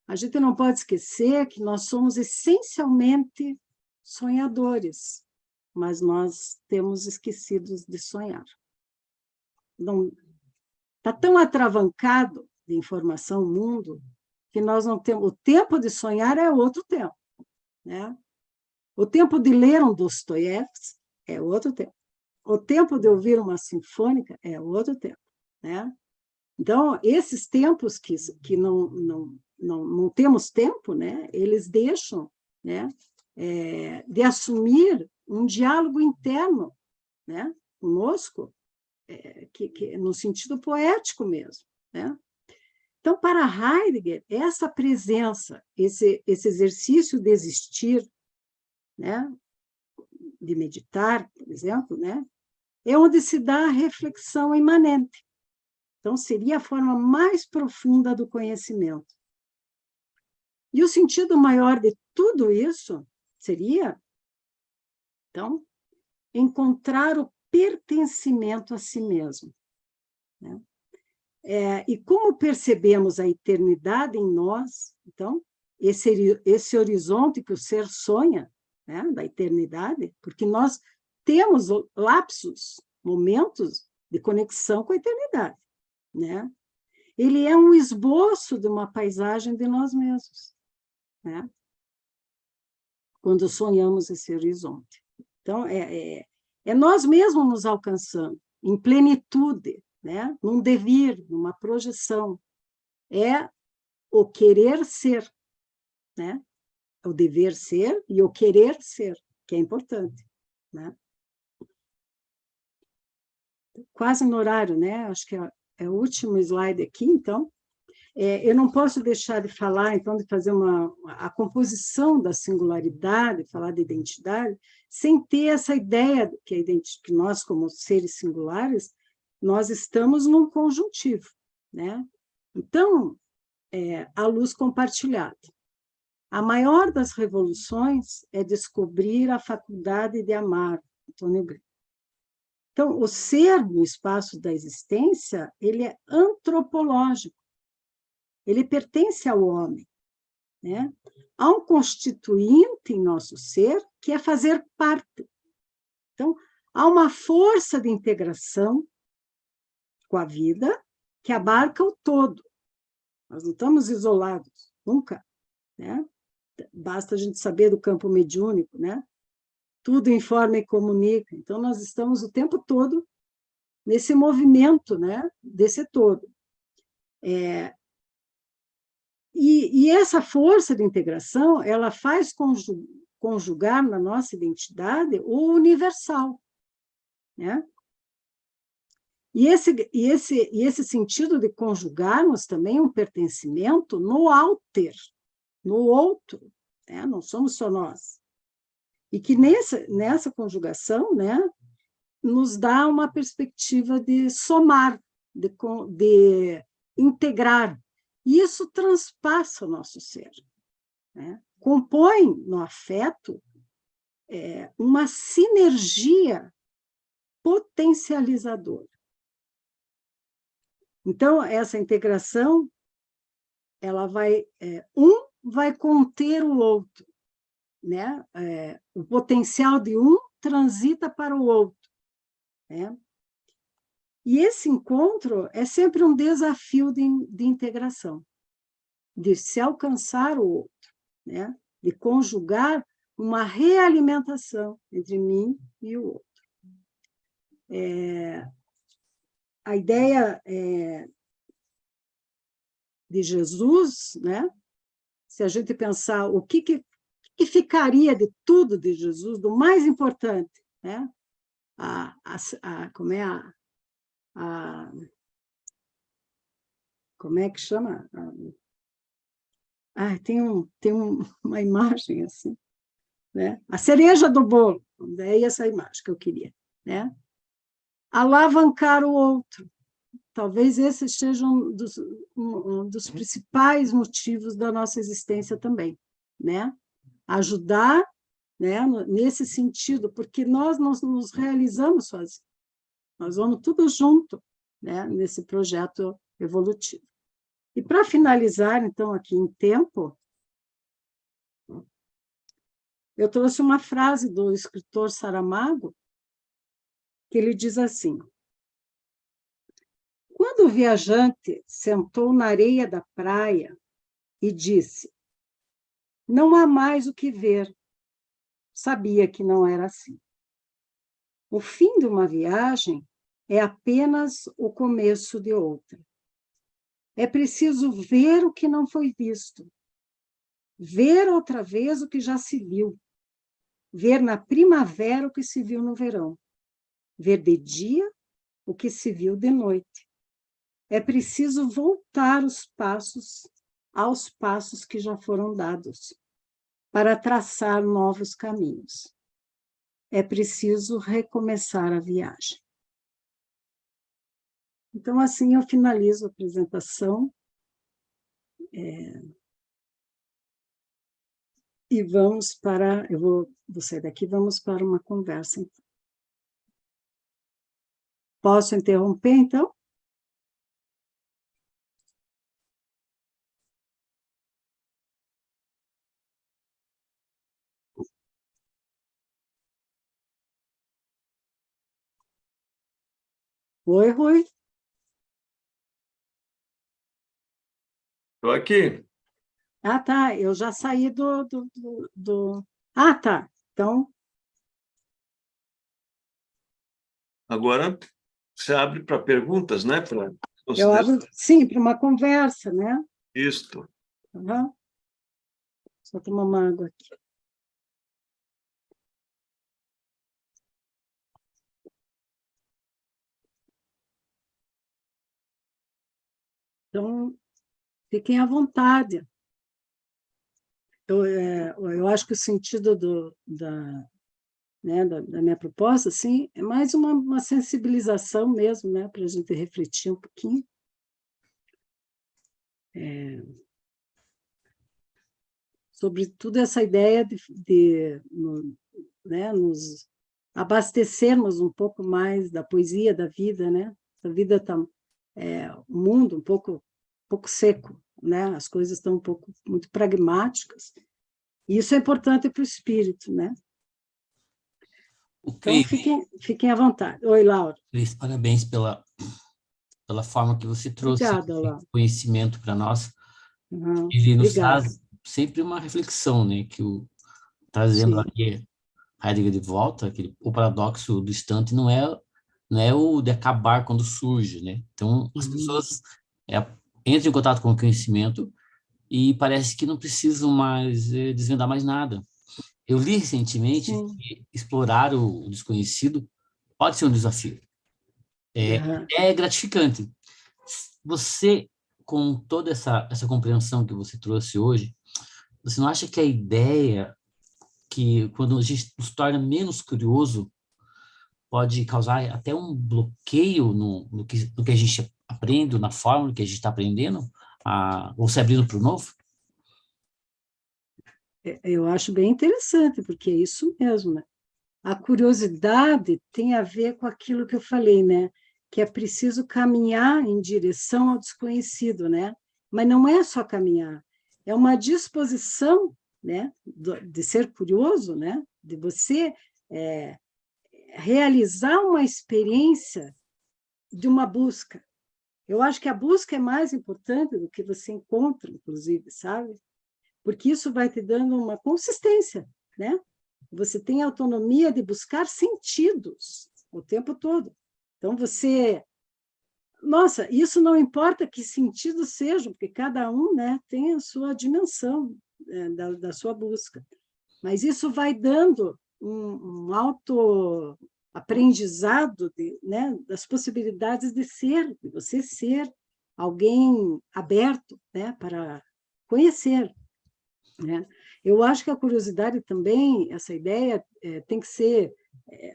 A gente não pode esquecer que nós somos essencialmente sonhadores, mas nós temos esquecido de sonhar. Não, está tão atravancado de informação o mundo que nós não temos... O tempo de sonhar é outro tempo. Né? O tempo de ler um Dostoiévski é outro tempo. O tempo de ouvir uma sinfônica é outro tempo. Né? Então, esses tempos que não temos tempo, né, eles deixam, né, de assumir um diálogo interno, né, conosco, que no sentido poético mesmo. Né? Então, para Heidegger, essa presença, esse exercício de existir, né, de meditar, por exemplo, né, é onde se dá a reflexão imanente. Então, seria a forma mais profunda do conhecimento. E o sentido maior de tudo isso seria, então, encontrar o pertencimento a si mesmo. Né? E como percebemos a eternidade em nós, então, esse horizonte que o ser sonha, né, da eternidade, porque nós temos lapsos, momentos de conexão com a eternidade. Né? Ele é um esboço de uma paisagem de nós mesmos, né? Quando sonhamos esse horizonte. Então, é nós mesmos nos alcançando, em plenitude, né? Num devir, numa projeção. É o querer ser, né? O dever ser e o querer ser, que é importante. Né? Quase no horário, né? Acho que é o último slide aqui, então. Eu não posso deixar de falar, então, de fazer a composição da singularidade, falar de identidade, sem ter essa ideia que nós, como seres singulares, nós estamos num conjuntivo. Né? Então, a luz compartilhada. A maior das revoluções é descobrir a faculdade de amar, Antônio Green. Então, o ser no espaço da existência, ele é antropológico. Ele pertence ao homem. Né? Há um constituinte em nosso ser que é fazer parte. Então, há uma força de integração com a vida que abarca o todo. Nós não estamos isolados, nunca. Né? Basta a gente saber do campo mediúnico, né? Tudo informa e comunica. Então, nós estamos o tempo todo nesse movimento, né? Desse todo. E essa força de integração, ela faz conjugar na nossa identidade o universal. Né? E esse sentido de conjugarmos também um pertencimento no alter, no outro. Né? Não somos só nós. E que nessa conjugação, né, nos dá uma perspectiva de somar, de integrar. E isso transpassa o nosso ser. Né? Compõe no afeto uma sinergia potencializadora. Então, essa integração, ela vai, um vai conter o outro, né? O potencial de um transita para o outro, né? E esse encontro é sempre um desafio de integração, de se alcançar o outro, né? De conjugar uma realimentação entre mim e o outro. A ideia de Jesus, né? Se a gente pensar o que ficaria de tudo de Jesus, do mais importante, né? Como é que chama? Tem uma imagem assim, né? A cereja do bolo, é essa imagem que eu queria, né? Alavancar o outro. Talvez esse seja um dos principais motivos da nossa existência também, né? Ajudar, né, nesse sentido, porque nós não nos realizamos sozinhos, nós vamos tudo junto, né, nesse projeto evolutivo. E para finalizar, então, aqui em tempo, eu trouxe uma frase do escritor Saramago, que ele diz assim: quando o viajante sentou na areia da praia e disse: não há mais o que ver, sabia que não era assim. O fim de uma viagem é apenas o começo de outra. É preciso ver o que não foi visto, ver outra vez o que já se viu, ver na primavera o que se viu no verão, ver de dia o que se viu de noite. É preciso voltar aos passos que já foram dados, para traçar novos caminhos. É preciso recomeçar a viagem. Então, assim, eu finalizo a apresentação. E vamos para... Eu vou sair daqui, vamos para uma conversa. Então. Posso interromper, então? Oi, Rui. Estou aqui. Ah, tá. Eu já saí Ah, tá. Então... Agora você abre para perguntas, né? Eu abro, sim, para uma conversa, né? Isto. Uhum. Só tomar uma água aqui. Então, fiquem à vontade. Eu acho que o sentido da minha proposta, assim, é mais uma sensibilização mesmo, né, para a gente refletir um pouquinho. Sobre tudo essa ideia né, nos abastecermos um pouco mais da poesia da vida, né? A vida está... o mundo um pouco seco, né? As coisas estão muito pragmáticas. E isso é importante para o espírito, né? Então, fiquem à vontade. Oi, Laura. Cris, parabéns pela forma que você trouxe Obrigada, esse Laura. conhecimento para nós. Uhum. Ele nos Obrigada. traz sempre uma reflexão, né? Trazendo Sim. aqui Heidegger de volta, o paradoxo do instante não é o de acabar quando surge, né? Então, as pessoas entram em contato com o conhecimento e parece que não precisam mais desvendar mais nada. Eu li recentemente Sim. que explorar o desconhecido pode ser um desafio. É gratificante. Você, com toda essa compreensão que você trouxe hoje, você não acha que a ideia que, quando a gente nos torna menos curioso, pode causar até um bloqueio no que a gente aprende, na forma que a gente está aprendendo, ou se abrindo para o novo? Eu acho bem interessante, porque é isso mesmo, né? a curiosidade tem a ver com aquilo que eu falei, né? Que é preciso caminhar em direção ao desconhecido, né? Mas não é só caminhar, é uma disposição, né? De ser curioso, né? De você realizar uma experiência de uma busca. Eu acho que a busca é mais importante do que você encontra, inclusive, sabe? Porque isso vai te dando uma consistência, né? Você tem autonomia de buscar sentidos o tempo todo. Então, você... Nossa, isso não importa que sentido seja, porque cada um, né, tem a sua dimensão da sua busca. Mas isso vai dando um autoaprendizado né, das possibilidades de você ser alguém aberto, né, para conhecer. Né? Eu acho que a curiosidade também, essa ideia, tem que ser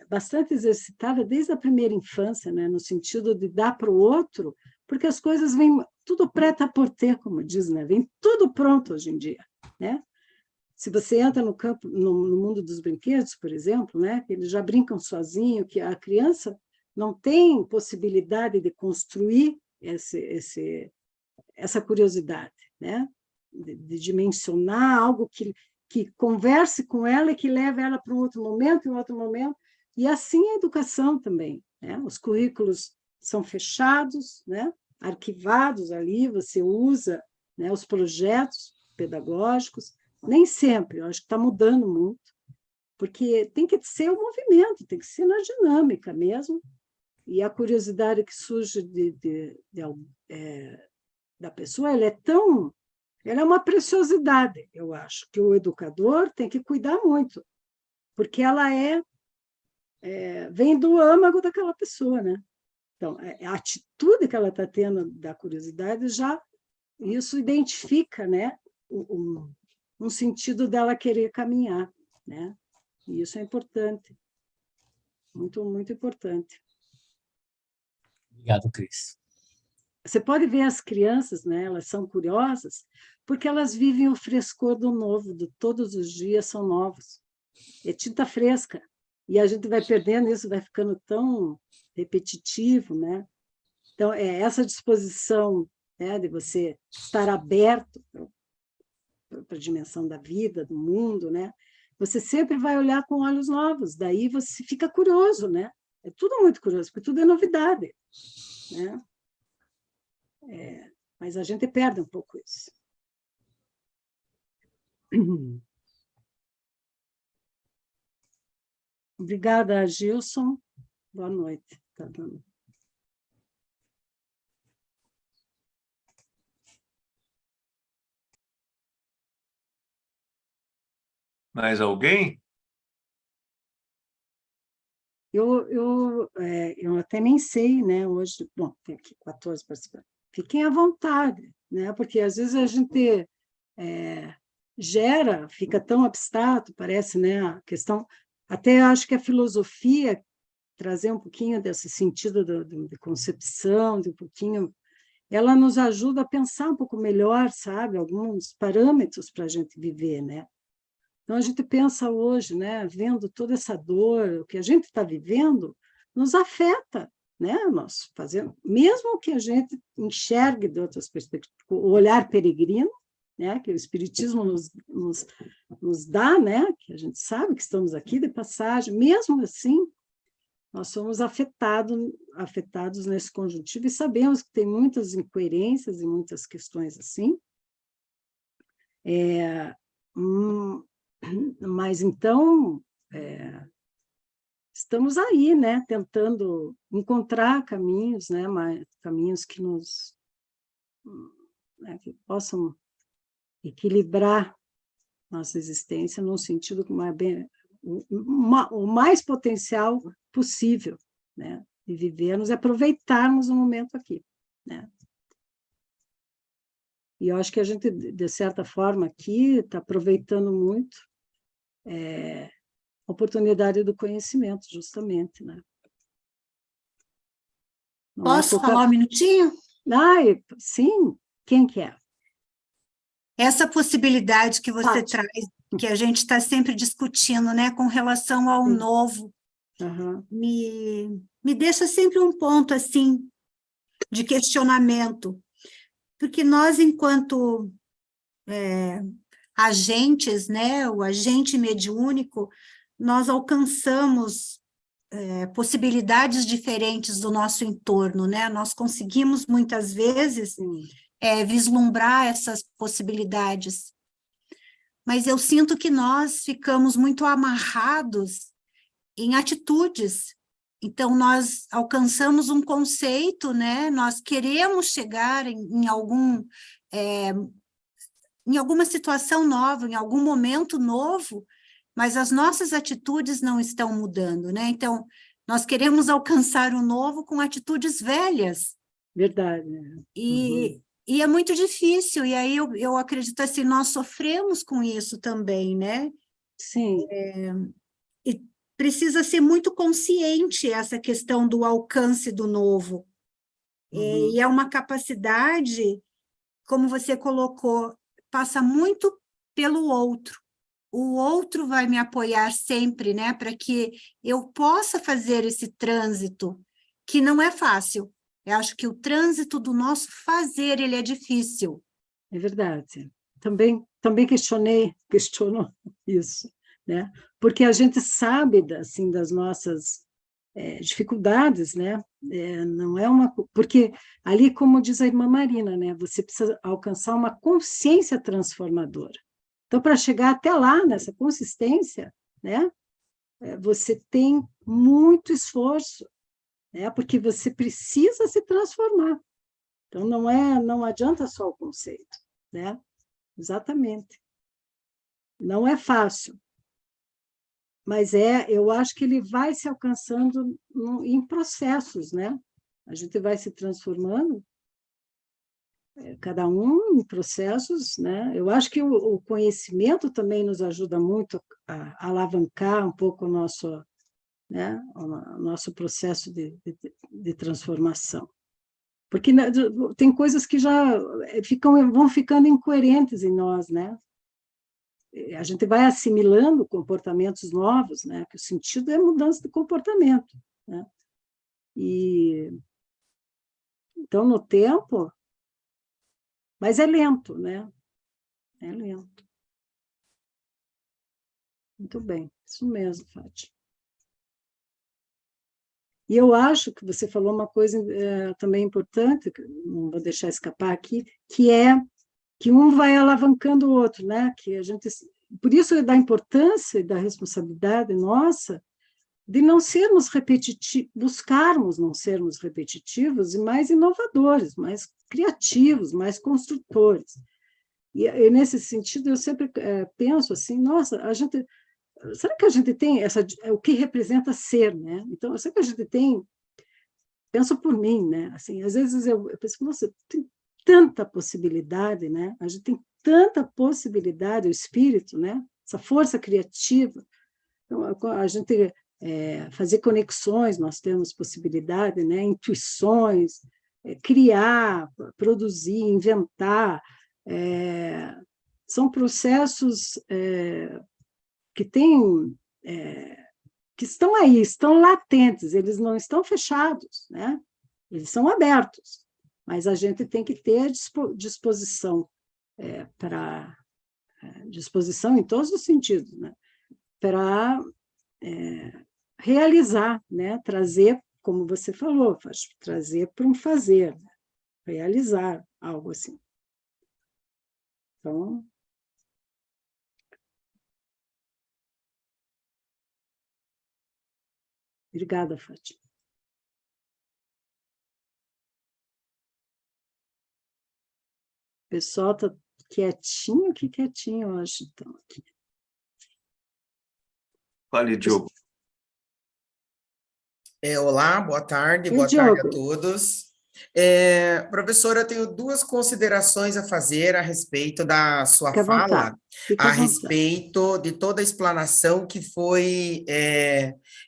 bastante exercitada desde a primeira infância, né? No sentido de dar para o outro, porque as coisas vêm tudo prêt-à-porter, como diz, né? Vem tudo pronto hoje em dia. Né? Se você entra no campo, no mundo dos brinquedos, por exemplo, né? Eles já brincam sozinho, que a criança não tem possibilidade de construir essa curiosidade, né? De dimensionar algo que converse com ela e que leve ela para um outro momento, e assim a educação também. Né? Os currículos são fechados, né? Arquivados ali, você usa, né, os projetos pedagógicos, nem sempre, eu acho que está mudando muito, porque tem que ser o movimento, tem que ser na dinâmica mesmo, e a curiosidade que surge da pessoa, ela é uma preciosidade, eu acho, que o educador tem que cuidar muito, porque ela vem do âmago daquela pessoa, né? Então, a atitude que ela está tendo da curiosidade isso identifica, né, um sentido dela querer caminhar, né? E isso é importante, muito, muito importante. Obrigado, Cris. Você pode ver as crianças, né? Elas são curiosas porque elas vivem o frescor do novo, de todos os dias são novos. É tinta fresca. E a gente vai perdendo isso, vai ficando tão repetitivo, né? Então, essa disposição, né, de você estar aberto para a dimensão da vida, do mundo, né? Você sempre vai olhar com olhos novos, daí você fica curioso, né? É tudo muito curioso, porque tudo é novidade, né? Mas a gente perde um pouco isso. Obrigada, Gilson. Boa noite. Tá dando. Mais alguém? Eu até nem sei, né? Hoje, bom, tem aqui 14 participantes. Fiquem à vontade, né? Porque às vezes a gente fica tão abstrato, parece, né? A questão, até acho que a filosofia trazer um pouquinho desse sentido de concepção, de um pouquinho, ela nos ajuda a pensar um pouco melhor, sabe? Alguns parâmetros para a gente viver, né? Então, a gente pensa hoje, né, vendo toda essa dor, o que a gente está vivendo, nos afeta, né? Nós fazemos, mesmo que a gente enxergue de outras perspectivas, o olhar peregrino, né, que o Espiritismo nos dá, né, que a gente sabe que estamos aqui de passagem, mesmo assim, nós somos afetados nesse conjuntivo e sabemos que tem muitas incoerências e muitas questões assim. Mas, então, estamos aí, né, tentando encontrar caminhos, né, caminhos que que possam equilibrar nossa existência num sentido o mais potencial possível, né, de vivermos e aproveitarmos o momento aqui, né. E eu acho que a gente, de certa forma, aqui está aproveitando muito a oportunidade do conhecimento, justamente, né? Posso falar um minutinho? Sim, quem quer? Essa possibilidade que você traz que a gente está sempre discutindo, né, com relação ao novo, me deixa sempre um ponto, assim, de questionamento, porque nós, enquanto agentes, né, o agente mediúnico, nós alcançamos possibilidades diferentes do nosso entorno, né? Nós conseguimos, muitas vezes, vislumbrar essas possibilidades. Mas eu sinto que nós ficamos muito amarrados em atitudes. Então, nós alcançamos um conceito, né? Nós queremos chegar em alguma situação nova, em algum momento novo, mas as nossas atitudes não estão mudando, né? Então, nós queremos alcançar o novo com atitudes velhas. Verdade. E é muito difícil, e aí eu acredito assim, nós sofremos com isso também, né? Sim. E precisa ser muito consciente essa questão do alcance do novo. E é uma capacidade, como você colocou, passa muito pelo outro. O outro vai me apoiar sempre, né, para que eu possa fazer esse trânsito, que não é fácil. Eu acho que o trânsito do nosso fazer, ele é difícil. É verdade. Também questiono isso, né? Porque a gente sabe, assim, das nossas dificuldades, né? Não é porque ali, como diz a irmã Marina, né? Você precisa alcançar uma consciência transformadora. Então, para chegar até lá, nessa consistência, né? Você tem muito esforço, né? Porque você precisa se transformar. Então, não adianta só o conceito, né? Exatamente. Não é fácil, mas eu acho que ele vai se alcançando em processos, né? A gente vai se transformando, cada um em processos, né? Eu acho que o conhecimento também nos ajuda muito a alavancar um pouco o nosso, né? O nosso processo de transformação. Porque tem coisas que já vão ficando incoerentes em nós, né? A gente vai assimilando comportamentos novos, né? Que o sentido é mudança de comportamento, né? Então, no tempo, mas é lento, né? É lento. Muito bem, isso mesmo, Fátima. E eu acho que você falou uma coisa também importante, que não vou deixar escapar aqui, que é que um vai alavancando o outro, né? Que a gente, por isso da importância e da responsabilidade nossa de não sermos repetitivos, buscarmos não sermos repetitivos e mais inovadores, mais criativos, mais construtores. E nesse sentido, eu sempre penso assim, nossa, será que a gente tem o que representa ser, né? Então, será que a gente tem, penso por mim, né? Assim, às vezes eu penso, nossa, tem tanta possibilidade, né? A gente tem tanta possibilidade, o espírito, né? Essa força criativa. Então, a gente fazer conexões, nós temos possibilidade, né? Intuições, criar, produzir, inventar, são processos que têm, que estão aí, estão latentes, eles não estão fechados, né? Eles são abertos, mas a gente tem que ter disposição disposição em todos os sentidos, né? Para realizar, né? Trazer, como você falou, trazer para um fazer, né? Realizar algo assim. Então, obrigada, Fátima. O pessoal está quietinho, que quietinho, eu acho. Então, aqui. Fale, Diogo. Olá, boa tarde Diogo. A todos. Professora, eu tenho duas considerações a fazer a respeito da sua Fique à fala, vontade. Fique à a vontade. respeito de toda a explanação que foi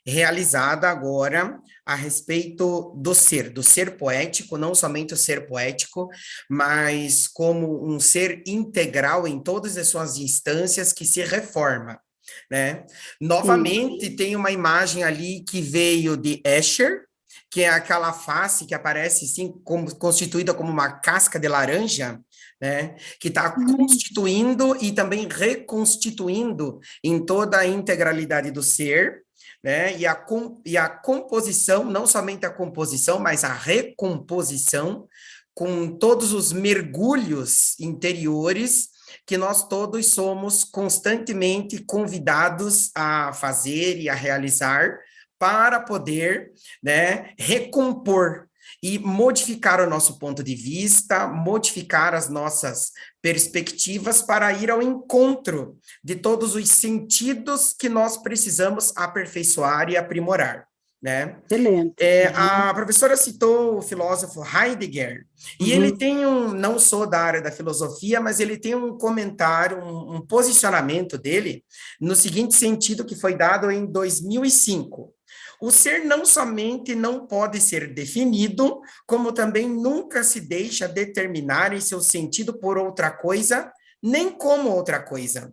realizada agora a respeito do ser poético, não somente o ser poético, mas como um ser integral em todas as suas instâncias que se reforma, né? Novamente, tem uma imagem ali que veio de Escher, que é aquela face que aparece assim, constituída como uma casca de laranja, né? Que está constituindo e também reconstituindo em toda a integralidade do ser, né? E a composição, não somente a composição, mas a recomposição, com todos os mergulhos interiores que nós todos somos constantemente convidados a fazer e a realizar para poder, né, recompor e modificar o nosso ponto de vista, modificar as nossas perspectivas para ir ao encontro de todos os sentidos que nós precisamos aperfeiçoar e aprimorar, né? Excelente. A professora citou o filósofo Heidegger, e ele tem não sou da área da filosofia, mas ele tem um comentário, um posicionamento dele, no seguinte sentido que foi dado em 2005. O ser não somente não pode ser definido, como também nunca se deixa determinar em seu sentido por outra coisa, nem como outra coisa.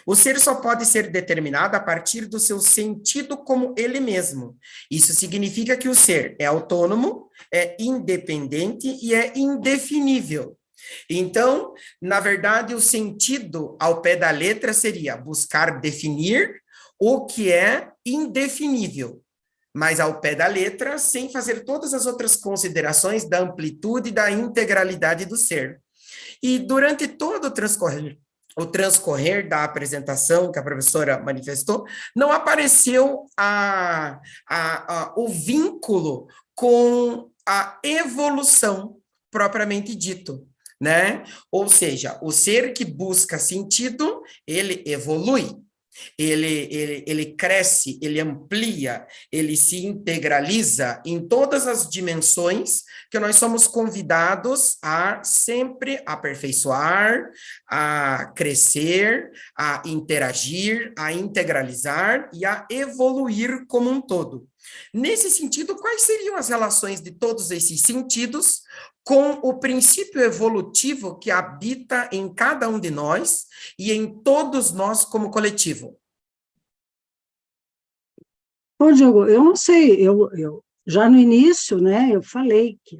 O ser só pode ser determinado a partir do seu sentido como ele mesmo. Isso significa que o ser é autônomo, é independente e é indefinível. Então, na verdade, o sentido ao pé da letra seria buscar definir o que é indefinível, mas ao pé da letra, sem fazer todas as outras considerações da amplitude e da integralidade do ser. E durante todo o transcorrer da apresentação que a professora manifestou, não apareceu o vínculo com a evolução propriamente dito, né? Ou seja, o ser que busca sentido, ele evolui. Ele cresce, ele amplia, ele se integraliza em todas as dimensões que nós somos convidados a sempre aperfeiçoar, a crescer, a interagir, a integralizar e a evoluir como um todo. Nesse sentido, quais seriam as relações de todos esses sentidos com o princípio evolutivo que habita em cada um de nós e em todos nós como coletivo? Bom, Diogo, eu não sei, já no início, né, eu falei que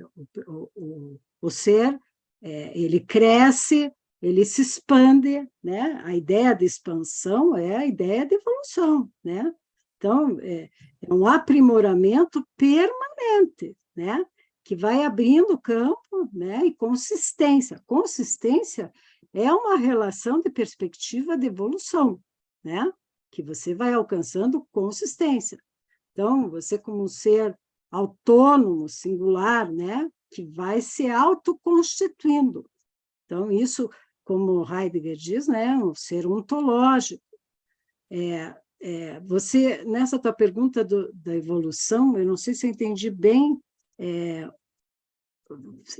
o ser, ele cresce, ele se expande, né, a ideia de expansão é a ideia de evolução, né, então, é um aprimoramento permanente, né, que vai abrindo campo, né, e consistência. Consistência é uma relação de perspectiva de evolução, né, que você vai alcançando consistência. Então, você como um ser autônomo, singular, né, que vai se autoconstituindo. Então, isso, como Heidegger diz, né, um ser ontológico. Você, nessa tua pergunta da evolução, eu não sei se eu entendi bem,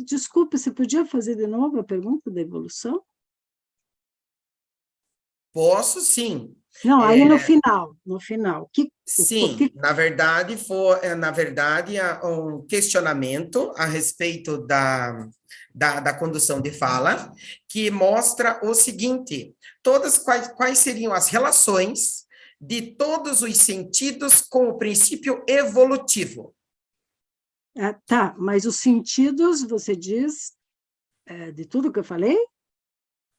desculpa, você podia fazer de novo a pergunta da evolução? Posso, sim. Não, aí no final. Sim, na verdade, um questionamento a respeito da condução de fala, que mostra o seguinte, quais seriam as relações de todos os sentidos com o princípio evolutivo. Tá, mas os sentidos, você diz, de tudo que eu falei?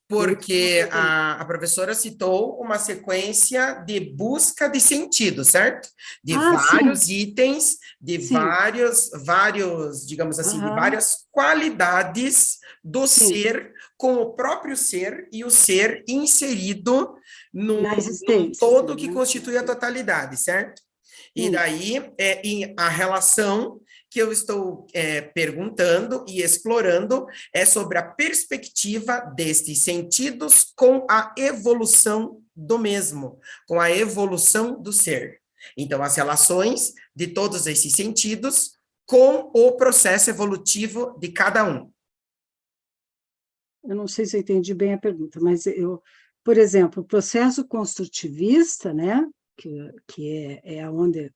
Porque a professora citou uma sequência de busca de sentido, certo? De vários sim. Itens, de vários, digamos assim, de várias qualidades do ser, com o próprio ser e o ser inserido num todo que constitui a totalidade, certo? E daí, a relação que eu estou perguntando e explorando é sobre a perspectiva destes sentidos com a evolução do mesmo, com a evolução do ser. Então, as relações de todos esses sentidos com o processo evolutivo de cada um. Eu não sei se eu entendi bem a pergunta, mas por exemplo, o processo construtivista, né, que é onde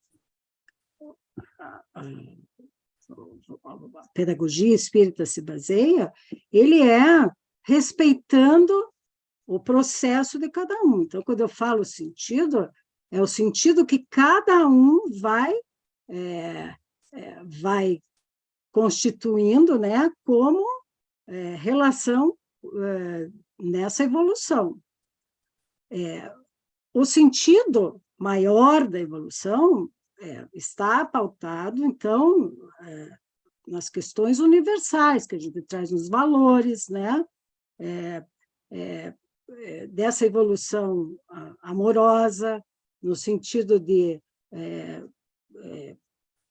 a pedagogia espírita se baseia, ele é respeitando o processo de cada um. Então, quando eu falo sentido, é o sentido que cada um vai constituindo, né, como relação nessa evolução. O sentido maior da evolução está pautado, então, nas questões universais, que a gente traz nos valores, né? Dessa evolução amorosa, no sentido de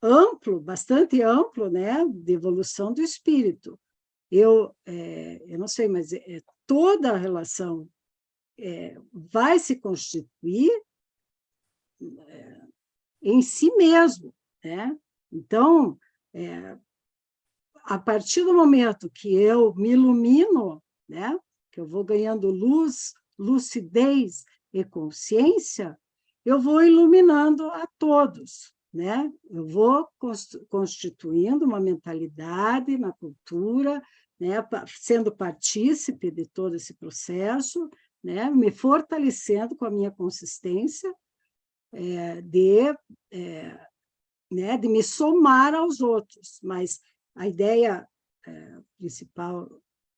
amplo, bastante amplo, né? De evolução do espírito. Eu não sei, mas toda a relação vai se constituir em si mesmo, né? Então, a partir do momento que eu me ilumino, né? Que eu vou ganhando luz, lucidez e consciência, eu vou iluminando a todos, né? Eu vou constituindo uma mentalidade na cultura, né? Sendo partícipe de todo esse processo, né? Me fortalecendo com a minha consistência né? De me somar aos outros, mas a ideia principal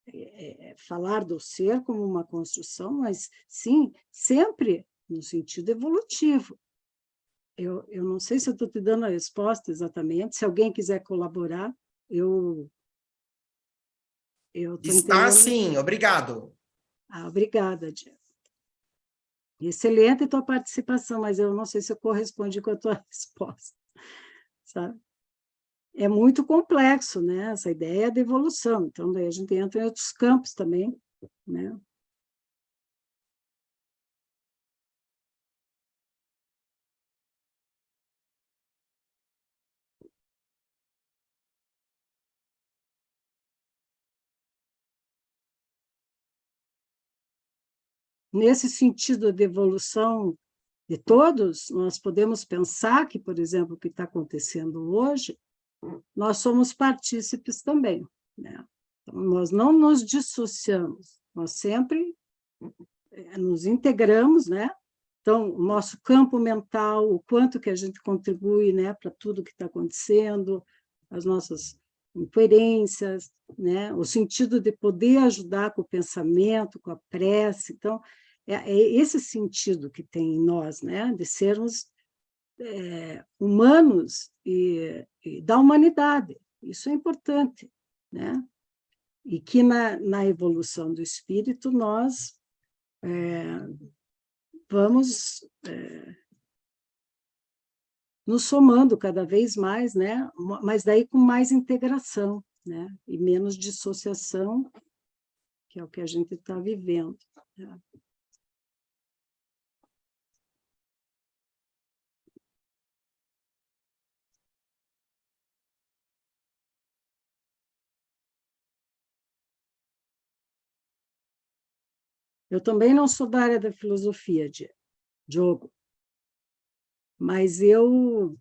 é falar do ser como uma construção, mas, sim, sempre no sentido evolutivo. Eu não sei se eu estou te dando a resposta exatamente, se alguém quiser colaborar, eu estou Está entendendo. sim, obrigado. Obrigada, Diego. Excelente a tua participação, mas eu não sei se eu correspondi com a tua resposta, sabe? É muito complexo, né? Essa ideia de evolução. Então, daí a gente entra em outros campos também, né? Nesse sentido de evolução de todos, nós podemos pensar que, por exemplo, o que está acontecendo hoje, nós somos partícipes também, né? Então, nós não nos dissociamos, nós sempre nos integramos, né? Então, o nosso campo mental, o quanto que a gente contribui, né, para tudo que está acontecendo, as nossas incoerências, né, o sentido de poder ajudar com o pensamento, com a prece. Então, é esse sentido que tem em nós, né, de sermos humanos e da humanidade. Isso é importante, né? E que na evolução do espírito nós vamos nos somando cada vez mais, né? Mas daí com mais integração, né? E menos dissociação, que é o que a gente está vivendo, né? Eu também não sou da área da filosofia, Diogo, mas eu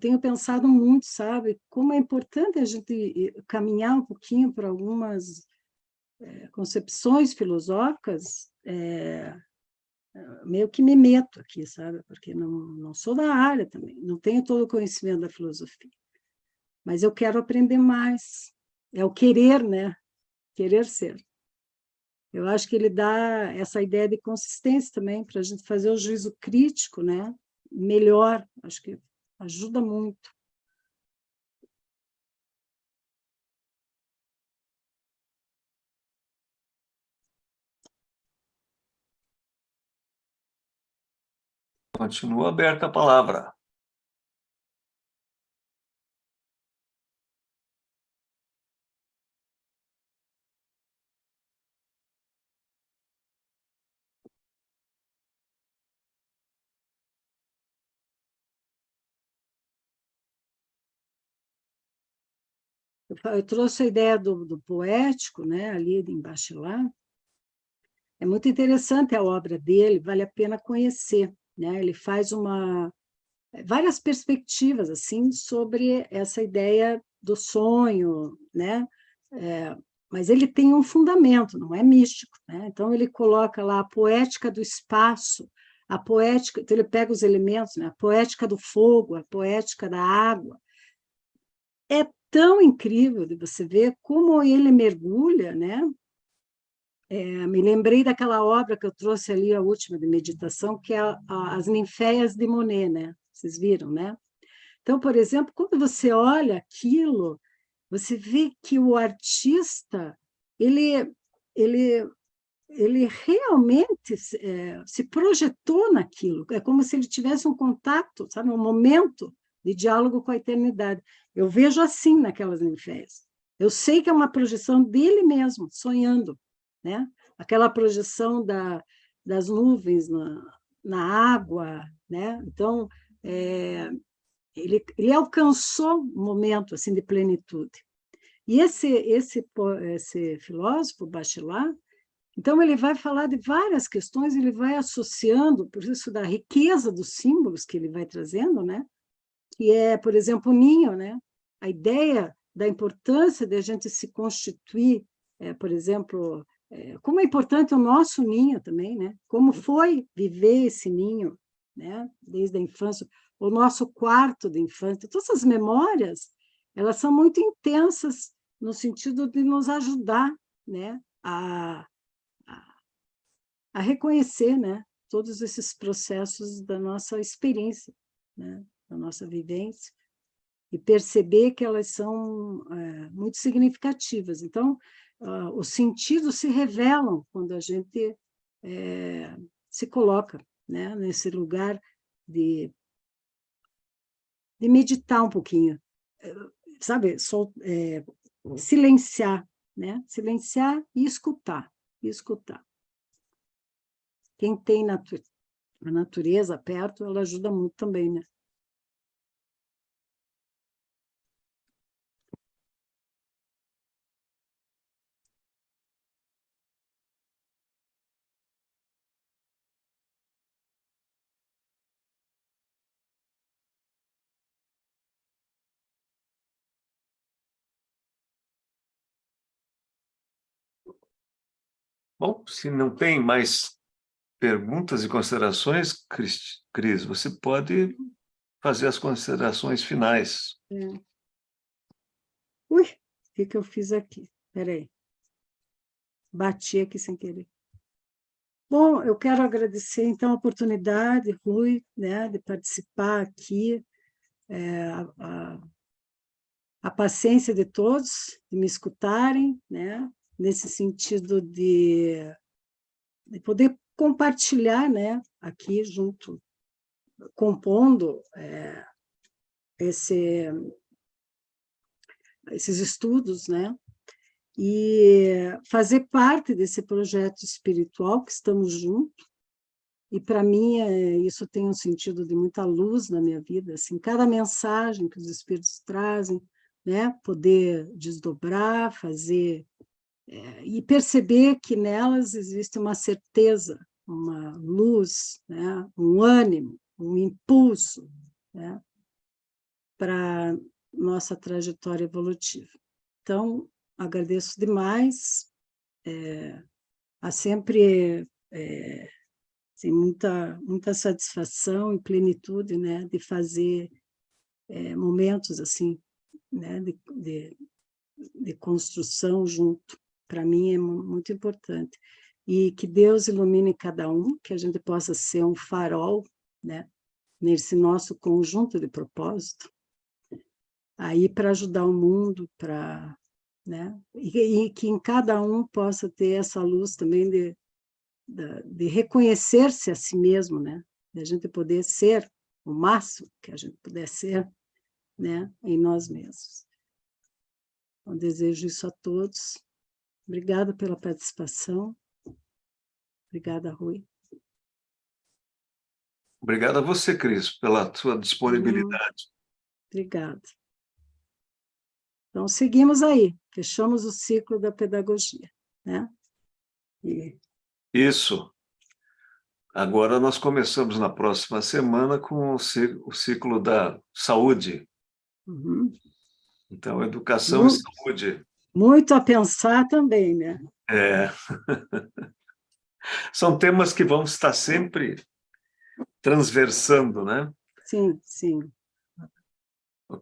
tenho pensado muito, sabe, como é importante a gente caminhar um pouquinho para algumas concepções filosóficas, meio que me meto aqui, sabe, porque não sou da área também, não tenho todo o conhecimento da filosofia, mas eu quero aprender mais, é o querer, né, querer ser. Eu acho que ele dá essa ideia de consistência também, para a gente fazer o juízo crítico, né, melhor, acho que ajuda muito. Continua aberta a palavra. Eu trouxe a ideia do poético, né, ali em Bachelard. É muito interessante a obra dele, vale a pena conhecer, né? Ele faz várias perspectivas assim sobre essa ideia do sonho, né? Mas ele tem um fundamento, não é místico, né? Então ele coloca lá a poética do espaço, a poética, então ele pega os elementos, né? A poética do fogo, a poética da água. É tão incrível de você ver como ele mergulha, né? Me lembrei daquela obra que eu trouxe ali, a última de meditação, que é As Ninféias de Monet, né? Vocês viram, né? Então, por exemplo, quando você olha aquilo, você vê que o artista, ele, ele, ele realmente se projetou naquilo. É como se ele tivesse um contato, sabe? Um momento de diálogo com a eternidade. Eu vejo assim naquelas ninféias. Eu sei que é uma projeção dele mesmo, sonhando, né? Aquela projeção das nuvens na água, né? Então, ele alcançou um momento assim de plenitude. E esse filósofo, Bachelard, então ele vai falar de várias questões, ele vai associando, por isso da riqueza dos símbolos que ele vai trazendo, né? Que é, por exemplo, o ninho, né? A ideia da importância de a gente se constituir, por exemplo, como é importante o nosso ninho também, né? Como foi viver esse ninho, né? Desde a infância, o nosso quarto de infância, todas essas memórias, elas são muito intensas no sentido de nos ajudar, né? A reconhecer, né? Todos esses processos da nossa experiência, né? Da nossa vivência, e perceber que elas são muito significativas. Então, os sentidos se revelam quando a gente se coloca, né, nesse lugar de meditar um pouquinho, sabe? Silenciar, né? Silenciar e escutar, e escutar. Quem tem a natureza perto, ela ajuda muito também, né? Bom, se não tem mais perguntas e considerações, Cris, você pode fazer as considerações finais. Ui, o que eu fiz aqui? Espera aí. Bati aqui sem querer. Bom, eu quero agradecer, então, a oportunidade, Rui, né, de participar aqui, a paciência de todos, de me escutarem, né, nesse sentido de poder compartilhar, né, aqui junto, compondo esses estudos, né, e fazer parte desse projeto espiritual que estamos juntos. E para mim isso tem um sentido de muita luz na minha vida, assim, cada mensagem que os espíritos trazem, né, poder desdobrar, fazer e perceber que nelas existe uma certeza, uma luz, né, um ânimo, um impulso, né, para nossa trajetória evolutiva. Então, agradeço demais, há sempre assim, muita satisfação e plenitude, né, de fazer momentos assim, né, de construção junto. Para mim é muito importante. E que Deus ilumine cada um, que a gente possa ser um farol, né, nesse nosso conjunto de propósito, aí para ajudar o mundo, para, né, e que em cada um possa ter essa luz também de reconhecer-se a si mesmo, né, de a gente poder ser o máximo que a gente puder ser, né, em nós mesmos. Então, desejo isso a todos. Obrigada pela participação. Obrigada, Rui. Obrigado a você, Cris, pela sua disponibilidade. Obrigada. Então, seguimos aí, fechamos o ciclo da pedagogia, né? E... Isso. Agora nós começamos na próxima semana com o ciclo da saúde. Uhum. Então, educação e saúde. Muito a pensar também, né? É. São temas que vão estar sempre transversando, né? Sim, sim.